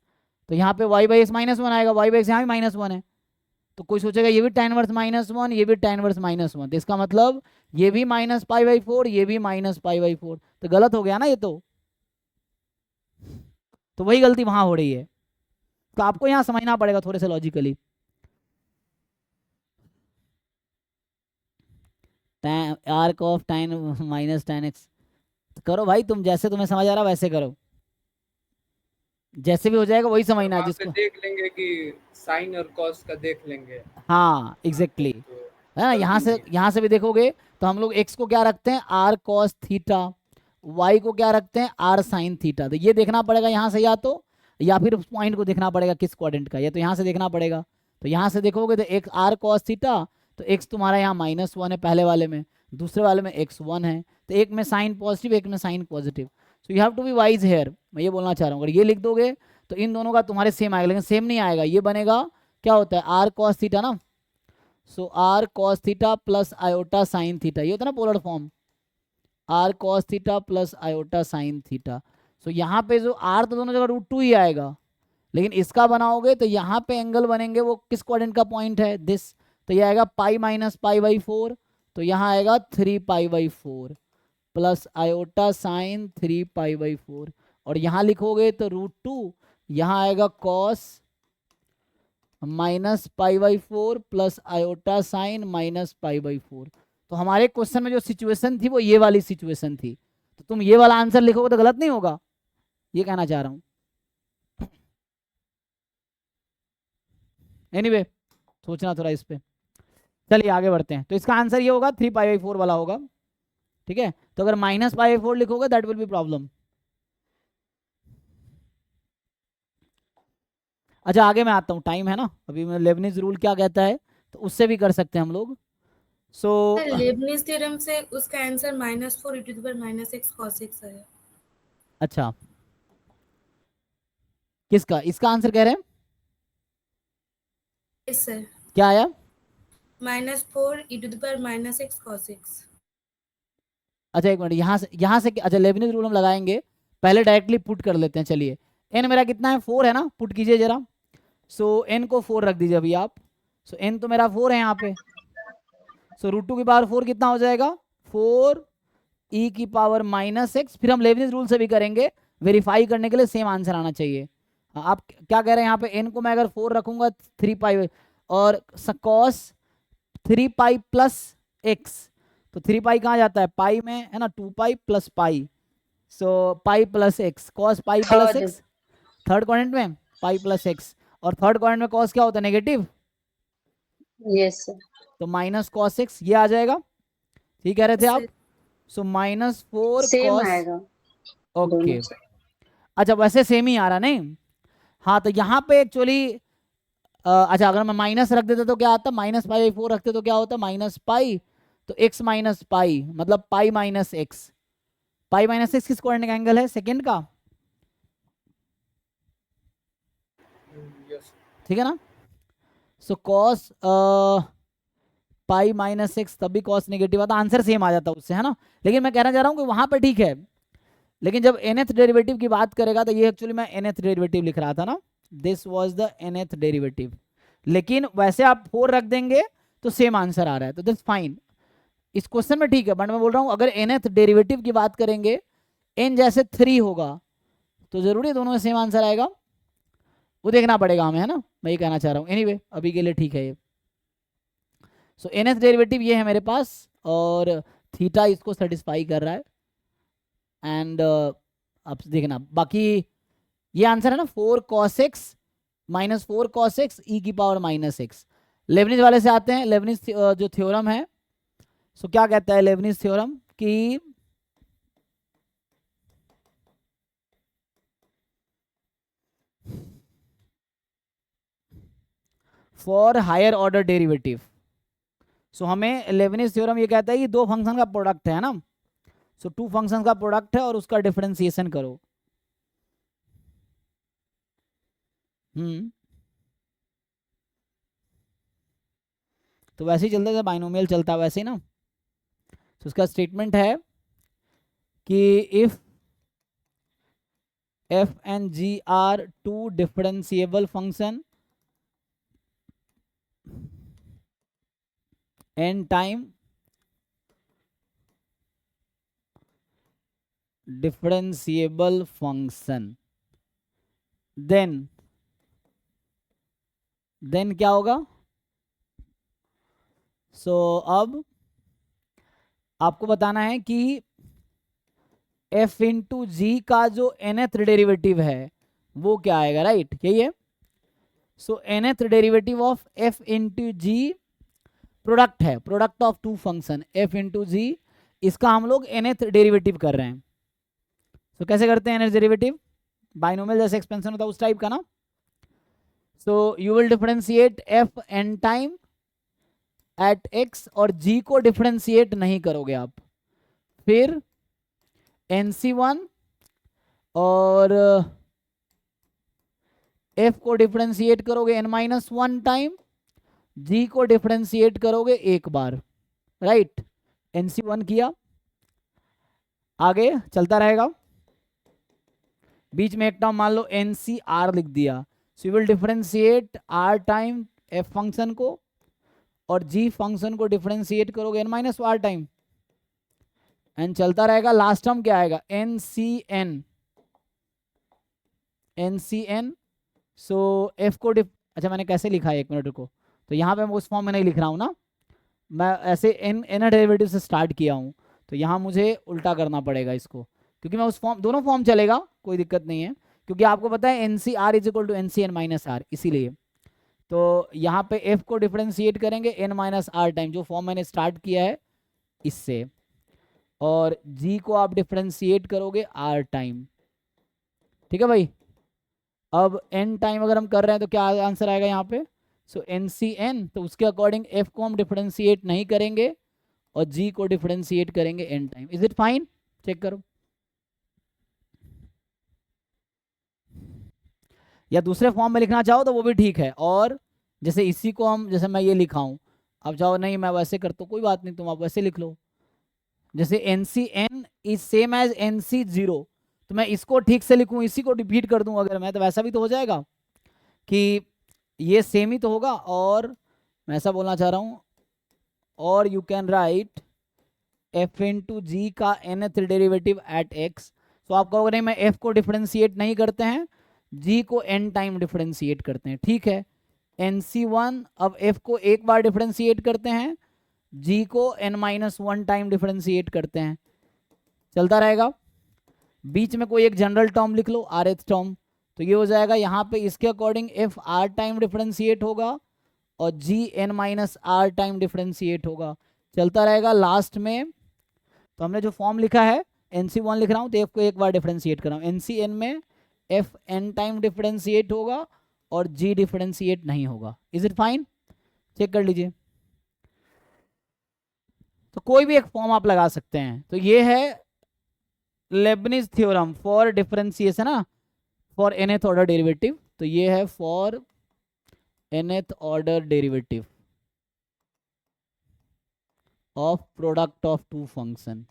[SPEAKER 1] तो यहाँ पे y/x -1 आएगा, y/x यहाँ भी -1 है, तो कोई सोचेगा ये भी tan इनवर्स -1, ये भी tan इनवर्स -1, तो इसका मतलब ये भी -π/4, ये भी -π/4, तो गलत हो गया ना ये। तो वही गलती वहां हो रही है, तो आपको यहाँ समझना पड़ेगा थोड़े से logically. Arc of tan -tan x, करो भाई, तुम जैसे तुम्हें समझ आ रहा वैसे करो, जैसे भी हो जाएगा वही समझना है
[SPEAKER 8] वहाँ पे
[SPEAKER 1] जिसको।
[SPEAKER 8] देख लेंगे कि साइन और कॉस का देख लेंगे।
[SPEAKER 1] हाँ
[SPEAKER 8] वहाँ पे
[SPEAKER 1] एग्जैक्टली,
[SPEAKER 8] तो
[SPEAKER 1] है ना।
[SPEAKER 8] कर दीजिए।
[SPEAKER 1] यहाँ से भी देखोगे तो हम लोग x को क्या रखते हैं, आर कॉस थीटा, y को क्या रखते हैं, आर साइन थीटा। तो ये देखना पड़ेगा यहाँ से, या फिर उस पॉइंट को देखना पड़ेगा किस क्वाड्रेंट का, या तो यहाँ से देखना पड़ेगा। तो यहाँ से देखोगे तो एक आर कॉस थीटा, तो x तुम्हारा यहाँ -1 है पहले वाले में, दूसरे वाले में x1 है, तो एक में साइन पॉजिटिव एक में sine positive. So you have to be wise here, मैं ये बोलना चाह रहा हूँ। अगर ये लिख दोगे तो इन दोनों का तुम्हारे सेम आएगा, लेकिन सेम नहीं आएगा, ये बनेगा क्या होता है, आर कॉस थीटा ना। So r cos theta plus iota sine theta, ये होता है ना polar form, r cos theta plus iota sine theta. So यहाँ पे जो आर तो दोनों जगह √2 ही आएगा, लेकिन इसका बनाओगे तो यहाँ पे एंगल बनेंगे वो किस क्वाड्रेंट का पॉइंट है, दिस। तो ये आएगा पाई माइनस पाई बाई 4, तो यहाँ आएगा 3 पाई by 4 plus iota sign 3 pi by 4, और यहाँ लिखोगे तो √2, यहाँ आएगा cos minus pi by 4 plus iota sign minus pi by 4। तो हमारे क्वेश्चन में जो सिचुएशन थी वो ये वाली सिचुएशन थी, तो तुम ये वाला आंसर लिखोगे तो गलत नहीं होगा, ये कहना चाह रहा हूं। एनीवे सोचना थोड़ा इस पे। चलिए आगे बढ़ते हैं। तो इसका आंसर ये होगा 3 पाई बाई 4 वाला होगा, ठीक है। तो अगर माइनस पाई बाई 4 लिखोगे दैट विल बी प्रॉब्लम। अच्छा आगे मैं आता हूँ, टाइम है ना अभी, मैं लेबनिज रूल क्या कहता है तो उससे भी कर सकते हैं हम लोग। सो
[SPEAKER 7] लेबनिज थ्योरम से उसका आंसर -4 e⁻x cos x है।
[SPEAKER 1] अच्छा किसका, इसका आंसर कह रहे हैं,
[SPEAKER 7] यस सर,
[SPEAKER 1] क्या आया,
[SPEAKER 7] -4 e⁻x cos x।
[SPEAKER 1] अच्छा एक मिनट, यहाँ से अच्छा लेबनिज रूल हम लगाएंगे, पहले डायरेक्टली पुट कर लेते हैं। चलिए n मेरा कितना है, 4 है ना, पुट कीजिए जरा। सो n को 4 रख दीजिए अभी आप। सो n तो मेरा 4 है यहाँ पे, सो √2 की पावर 4 कितना हो जाएगा, 4 e की पावर -x। फिर हम लेबनिज रूल से भी करेंगे, वेरीफाई करने के लिए सेम आंसर आना चाहिए। हाँ, आप क्या कह रहे हैं यहाँ पे, n को मैं अगर 4 रखूंगा 3 पाई, और cos 3 पाई प्लस x, तो 3 पाई कहाँ जाता है, पाई में है ना, 2 pi plus pi, so pi plus x, cos pi plus
[SPEAKER 5] third
[SPEAKER 1] x, third quadrant में पाई प्लस एक्स, और थर्ड क्वाड्रेंट में कॉस क्या होता है, नेगेटिव,
[SPEAKER 5] यस सर,
[SPEAKER 1] तो माइनस कॉस एक्स ये आ जाएगा, ठीक कह रहे थे आप। सो -4
[SPEAKER 5] सेम
[SPEAKER 1] कॉस,
[SPEAKER 5] आएगा
[SPEAKER 1] ओके
[SPEAKER 5] दोनों से।
[SPEAKER 1] अच्छा वैसे सेम ही आ रहा नहीं। हाँ तो यहाँ पे एक्चुअली अच्छा अगर मैं माइनस रख देता तो क्या आता, -पाई/4 रखते तो क्या होता, माइनस पाई, तो x माइनस पाई मतलब pi minus x, pi minus x किस क्वाड्रेंट का एंगल है, सेकेंड का,
[SPEAKER 8] यस
[SPEAKER 1] ठीक है ना। So cos pi minus x, तब भी कॉस नेगेटिव आता, आंसर सेम आ जाता उससे, है ना। लेकिन मैं कहना चाह रहा हूँ कि वहां पे ठीक है, लेकिन जब nth डेरिवेटिव की बात करेगा तो ये एक्चुअली मैं nth डेरिवेटिव लिख रहा था ना, this was the nth derivative, लेकिन वैसे आप 4 रख देंगे तो सेम आंसर आ रहा है, तो दैट्स फाइन, इस क्वेश्चन में ठीक है। बट मैं बोल रहा हूँ अगर nth डेरिवेटिव की बात करेंगे, n जैसे 3 होगा तो जरूरी दोनों में सेम आंसर आएगा, वो देखना पड़ेगा हमें, है ना, मैं ये कहना चाह रहा हूँ। एनीवे अभी के लिए ठीक है ये। सो nth डेरिवेटिव ये है मेरे पास, और थीटा इसको सेटिस्फाई कर रहा है, एंड अब देखना बाकी ये आंसर है ना, 4 cos x -4 cos x e की पावर -x। लेबनिज वाले से आते हैं, लेबनिज जो थ्योरम है, सो क्या कहता है लेबनिज थ्योरम कि फॉर हायर ऑर्डर डेरिवेटिव, सो हमें लेबनिज थ्योरम ये कहता है कि दो फंक्शन का प्रोडक्ट है ना, सो 2 फंक्शन का प्रोडक्ट है और उसका डिफरेंशिएशन करो। तो वैसे ही चलता है, बाइनोमियल चलता है वैसे ही ना। तो उसका स्टेटमेंट है कि if f and g are two differentiable function n time differentiable function, then क्या होगा, सो अब आपको बताना है कि एफ इंटू जी का जो nth डेरिवेटिव है वो क्या आएगा, राइट, यही है। So nth derivative of f into g product है, product of two function f into g, इसका हम लोग nth डेरिवेटिव कर रहे हैं। तो कैसे करते हैं nth डेरिवेटिव, बाइनोमियल जैसे एक्सपेंशन होता है उस टाइप का ना। So you will differentiate F N time eight x, और जी को डिफरेंशिएट नहीं करोगे आप, फिर NC1 और एफ को डिफरेंशिएट करोगे n-1 टाइम, जी को डिफरेंशिएट करोगे एक बार, राइट। NC1 किया, आगे चलता रहेगा, बीच में एक टर्म मान लो NCR लिख दिया। So you will differentiate R time F function को, और जी फंक्शन को डिफरेंशिएट करोगे n-r टाइम, एंड चलता रहेगा। लास्ट टर्म क्या आएगा, NCN, NCN। सो एफ को अच्छा मैंने कैसे लिखा है, एक मिनट रुको, तो यहाँ पे मैं उस फॉर्म में नहीं लिख रहा हूँ ना, मैं ऐसे एन डेरिवेटिव से स्टार्ट किया हूँ, तो यहाँ मुझे उल्टा करना पड़ेगा इसको, क्योंकि मैं उस फॉर्म, दोनों फॉर्म चलेगा, कोई दिक्कत नहीं है, क्योंकि आपको पता है NCR is equal to NCN minus r, इसीलिए। तो यहाँ पे एफ को डिफरेंशिएट करेंगे n-r टाइम, जो फॉर्म मैंने स्टार्ट किया है इससे, और जी को आप डिफरेंशिएट करोगे r टाइम, ठीक है भाई। अब n टाइम अगर हम कर रहे हैं तो क्या आंसर आएगा यहाँ पे, सो NCN, तो उसके अकॉर्डिंग f को हम डिफरेंशिएट नहीं करेंगे और g को डिफरेंशिएट करेंगे n time. Is it fine, check करो। या दूसरे फॉर्म में लिखना चाहो तो वो भी ठीक है, और जैसे इसी को हम, जैसे मैं ये लिखा हूँ, अब जाओ नहीं मैं वैसे करता हूँ, कोई बात नहीं, तुम आप वैसे लिख लो, जैसे NCN is same as NC0, तो मैं इसको ठीक से लिखूं, इसी को रिपीट कर दूं अगर मैं, तो वैसा भी तो हो जाएगा कि ये सेम ही तो होगा। और मैं ऐसा बोलना चाह रहा हूं, और you can write f into g का nth डेरिवेटिव एट एक्स। तो आप कहोगे नहीं मैं एफ को डिफरेंशिएट नहीं करते हैं, जी को n टाइम डिफरेंशिएट करते हैं, ठीक है। NC1 अब एफ को एक बार डिफरेंशिएट करते हैं, जी को n-1 टाइम डिफरेंशिएट करते हैं, चलता रहेगा। बीच में कोई एक जनरल टर्म लिख लो, rth टर्म, तो ये हो जाएगा यहाँ पे इसके according F r time differentiate होगा और जी n-r टाइम डिफरेंशिएट होगा, चलता रहेगा। लास्ट में तो हमने जो फॉर्म लिखा है NC1 लिख रहा हूँ, तो एफ को एक बार डिफरेंशिएट कर रहा हूँ, NCN में एफ n टाइम डिफरेंशिएट होगा और जी डिफरेंशिएट नहीं होगा। इज इट फाइन, चेक कर लीजिए। तो कोई भी एक फॉर्म आप लगा सकते हैं। तो ये है लेबनिज थ्योरम फॉर डिफरेंशिएशन ना, फॉर nth ऑर्डर डेरिवेटिव, तो ये है for nth order derivative of product of two function.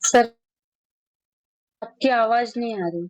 [SPEAKER 5] Sir आपकी आवाज नहीं आ रही।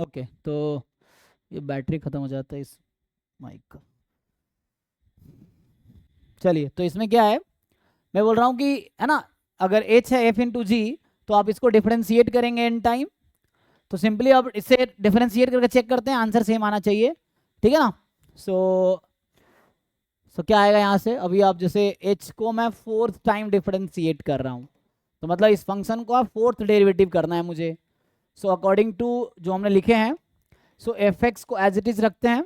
[SPEAKER 1] ओके, तो ये बैटरी खत्म हो जाता है इस माइक का। चलिए, तो इसमें क्या है, मैं बोल रहा हूँ कि है ना, अगर h है f इंटू जी, तो आप इसको डिफरेंशिएट करेंगे इन टाइम, तो सिंपली अब इससे डिफरेंशिएट करके चेक करते हैं, आंसर सेम आना चाहिए, ठीक है ना। सो क्या आएगा यहाँ से, अभी आप जैसे h को मैं 4th टाइम डिफरेंशिएट कर रहा हूँ, तो मतलब इस फंक्शन को आप 4th डेरिवेटिव करना है मुझे। सो अकॉर्डिंग टू जो हमने लिखे हैं, सो एफ एक्स को एज इट इज रखते हैं,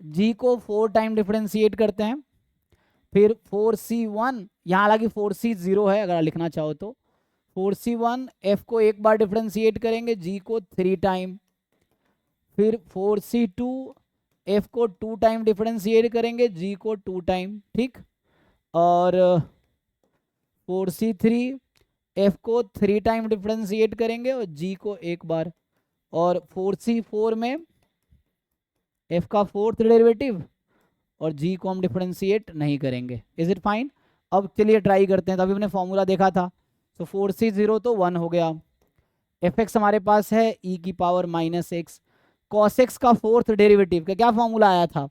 [SPEAKER 1] g को 4 टाइम डिफरेंशिएट करते हैं, फिर 4c1, यहाँ हालांकि 4c0 है अगर लिखना चाहो तो, 4c1 f को एक बार डिफरेंशिएट करेंगे, g को 3 टाइम, फिर 4c2 f को 2 टाइम डिफरेंशिएट करेंगे, g को 2 टाइम, ठीक, और 4c3 f को 3 टाइम डिफरेंशिएट करेंगे और g को एक बार, और 4c4 में f का 4th डेरिवेटिव और g को हम डिफरेंशिएट नहीं करेंगे। Is it fine. अब चलिए ट्राई करते हैं, तभी हमने फॉर्मूला देखा था, तो 4c0 तो 1 हो गया, एफ एक्स हमारे पास है e की power minus x, cos x का 4th डेरिवेटिव का क्या फॉर्मूला आया था,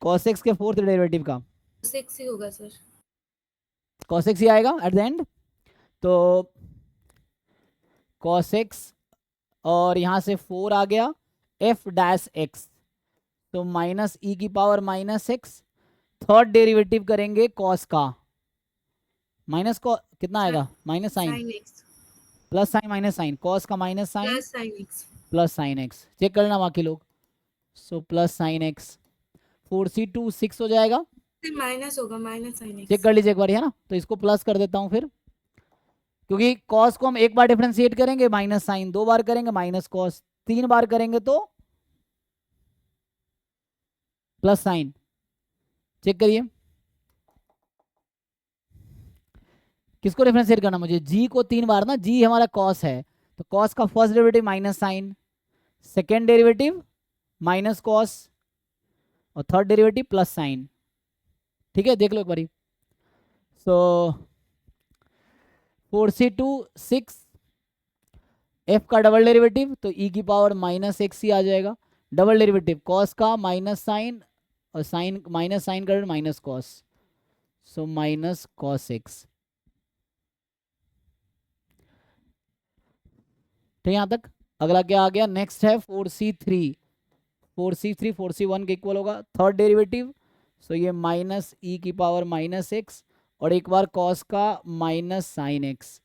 [SPEAKER 1] कॉस एक्स के 4th डेरिवेटिव का
[SPEAKER 7] 6 ही होगा सर।
[SPEAKER 1] कॉस एक्स ही आएगा एट द एंड, तो कॉस एक्स और यहाँ से 4 आ गया, एफ डैश एक्स, तो माइनस ई की power minus x, 3rd derivative करेंगे कॉस का, माइनस को कितना आएगा, minus sine
[SPEAKER 7] sin x
[SPEAKER 1] plus sine minus sine, cos का minus sine
[SPEAKER 7] plus sin x
[SPEAKER 1] plus sine x, check करना बाकी लोग, so plus sine x, 4c2 6 हो जाएगा,
[SPEAKER 7] फिर माइनस होगा माइनस sin x।
[SPEAKER 1] चेक कर लीजिए एक बार, है ना, तो इसको प्लस कर देता हूँ फिर, क्योंकि कॉस को हम एक बार डिफरेंशिएट करेंगे माइनस साइन, 2 बार करेंगे माइनस कॉस, 3 बार करेंगे तो प्लस साइन, चेक करिए किसको डिफरेंशिएट करना मुझे, g को 3 बार ना, g हमारा कॉस है, तो कॉस का 1st derivative minus sine, 2nd derivative minus cos और 3rd डेरिवेटिव प्लस साइन, ठीक है, देख लो एक बारी। सो 4c2 6, f का डबल डेरिवेटिव तो e की पावर माइनस एक्स ही आ जाएगा, डबल डेरिवेटिव कॉस का माइनस साइन और साइन माइनस साइन कर minus cos, so minus cos x, ठीक है यहाँ तक। अगला क्या आ गया, नेक्स्ट है 4c3, 4c1 के इक्वल होगा, 3rd डेरिवेटिव, सो ये माइनस ई की पावर माइनस एक्स और एक बार कॉस का माइनस साइन एक्स,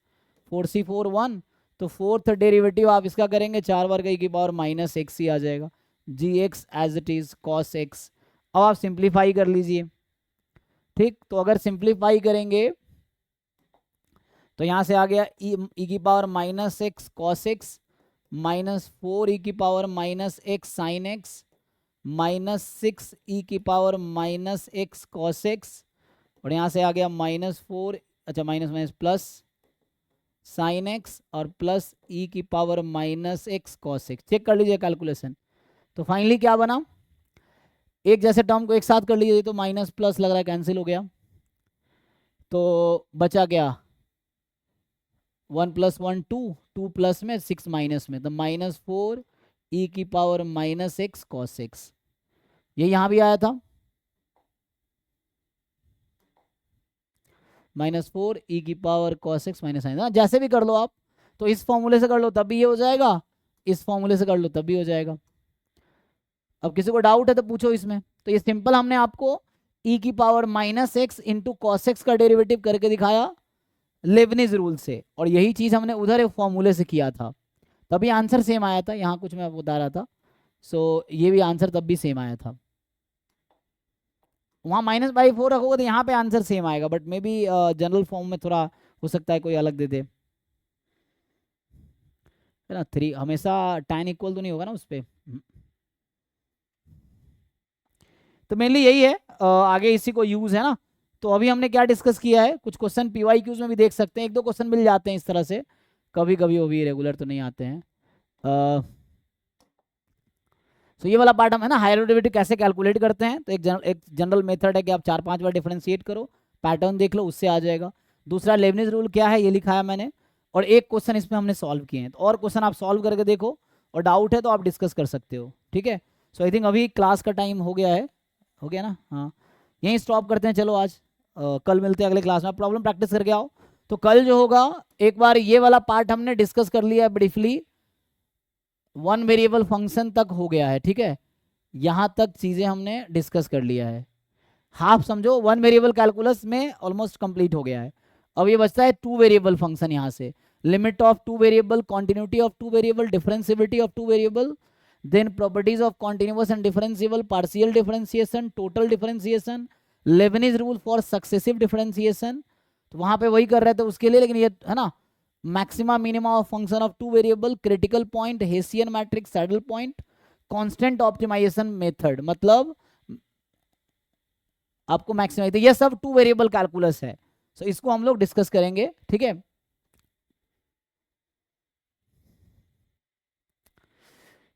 [SPEAKER 1] 4c4 1, तो 4th डेरिवेटिव आप इसका करेंगे 4 बार का ई की पावर माइनस एक्स ही आ जाएगा, g x as it is cos x. अब आप सिंप्लीफाई कर लीजिए, ठीक, तो अगर सिंप्लीफाई करेंगे तो यहाँ से आ गया ई की power minus x cos x, minus 4 e की power minus x sine x, minus 6 e की power minus x cos x, और यहाँ से आ गया माइनस 4, अच्छा minus minus plus sine x और प्लस ई की power minus x cos x, check कर लीजिए कैलकुलेशन। तो फाइनली क्या बना, एक जैसे टर्म को एक साथ कर लीजिए तो माइनस प्लस लग रहा है कैंसिल हो गया, तो बचा क्या 1 + 1 2, 2 प्लस में 6 माइनस में, तो माइनस 4 ई की power minus x cos x, ये यहाँ भी आया था -4 ई की power cos x minus sine, जैसे भी कर लो आप, तो इस फॉर्मूले से कर लो तब भी ये हो जाएगा, इस फॉर्मूले से कर लो तब भी हो जाएगा। अब किसी को डाउट है तो पूछो इसमें, तो ये सिंपल हमने आपको ई की power minus x into cos x का डेरिवेटिव करके दिखाया लेबनिज रूल से, और यही चीज हमने उधर एक फॉर्मूले से किया था, तभी आंसर सेम आया था, यहाँ कुछ मैं बता रहा था, सो ये भी आंसर तब भी सेम आया था, वहाँ -/4 रखोगे तो यहाँ पे आंसर सेम आएगा, but may be general form में थोड़ा हो सकता है कोई अलग दे दे, है ना, 3 हमेशा tan इक्वल तो नहीं होगा ना उस पर, तो मेनली यही है, आगे इसी को यूज है ना। तो अभी हमने क्या डिस्कस किया है, कुछ क्वेश्चन PYQs में भी देख सकते हैं, 1-2 क्वेश्चन मिल जाते हैं इस तरह से, कभी कभी वो भी रेगुलर तो नहीं आते हैं। तो ये वाला पार्ट हम है ना, हायर डेरिवेटिव कैसे कैलकुलेट करते हैं, तो एक जनरल मेथड है कि आप 4-5 बार डिफरेंशिएट करो, पैटर्न देख लो, उससे आ जाएगा। दूसरा लेबनिज रूल क्या है, ये लिखा है मैंने, और एक क्वेश्चन इसमें हमने सॉल्व किए हैं। तो और क्वेश्चन आप सॉल्व करके देखो, और डाउट है तो आप डिस्कस कर सकते हो, ठीक है। सो आई थिंक अभी क्लास का टाइम हो गया है, हो गया ना, हाँ यहीं स्टॉप करते हैं। चलो आज कल मिलते हैं अगले क्लास में, प्रॉब्लम प्रैक्टिस करके आओ। तो कल जो होगा, एक बार ये वाला पार्ट हमने डिस्कस कर लिया है ब्रीफली, वन वेरिएबल फंक्शन तक हो गया है, ठीक है, यहाँ तक चीज़ें हमने डिस्कस कर लिया है। हाफ समझो वन वेरिएबल कैलकुलस में ऑलमोस्ट कंप्लीट हो गया है। अब ये बचता है टू वेरिएबल फंक्शन, यहाँ से limit of two variable, continuity of two variable, differentiability of two variable, then properties of continuous and differentiable, partial differentiation, total differentiation, Leibniz rule for successive differentiation. तो वहाँ पे वही कर रहे थे उसके लिए, लेकिन ये है ना, maxima minima of function of two variable, critical point, Hessian matrix, saddle point, constant optimization method, मतलब आपको मैक्सिमाइज, ये सब टू वेरिएबल कैलकुलस है। सो इसको हम लोग डिस्कस करेंगे, ठीक है।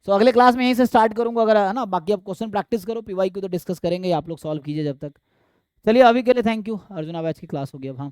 [SPEAKER 1] सो अगले क्लास में यहीं से स्टार्ट करूंगा, अगर है ना, बाकी आप क्वेश्चन प्रैक्टिस करो, पीवाई क्यू तो डिस्कस करेंगे, आप लोग सॉल्व कीजिए जब तक। चलिए अभी के लिए थैंक यू। अर्जुना बैच की क्लास होगी अब, हाँ।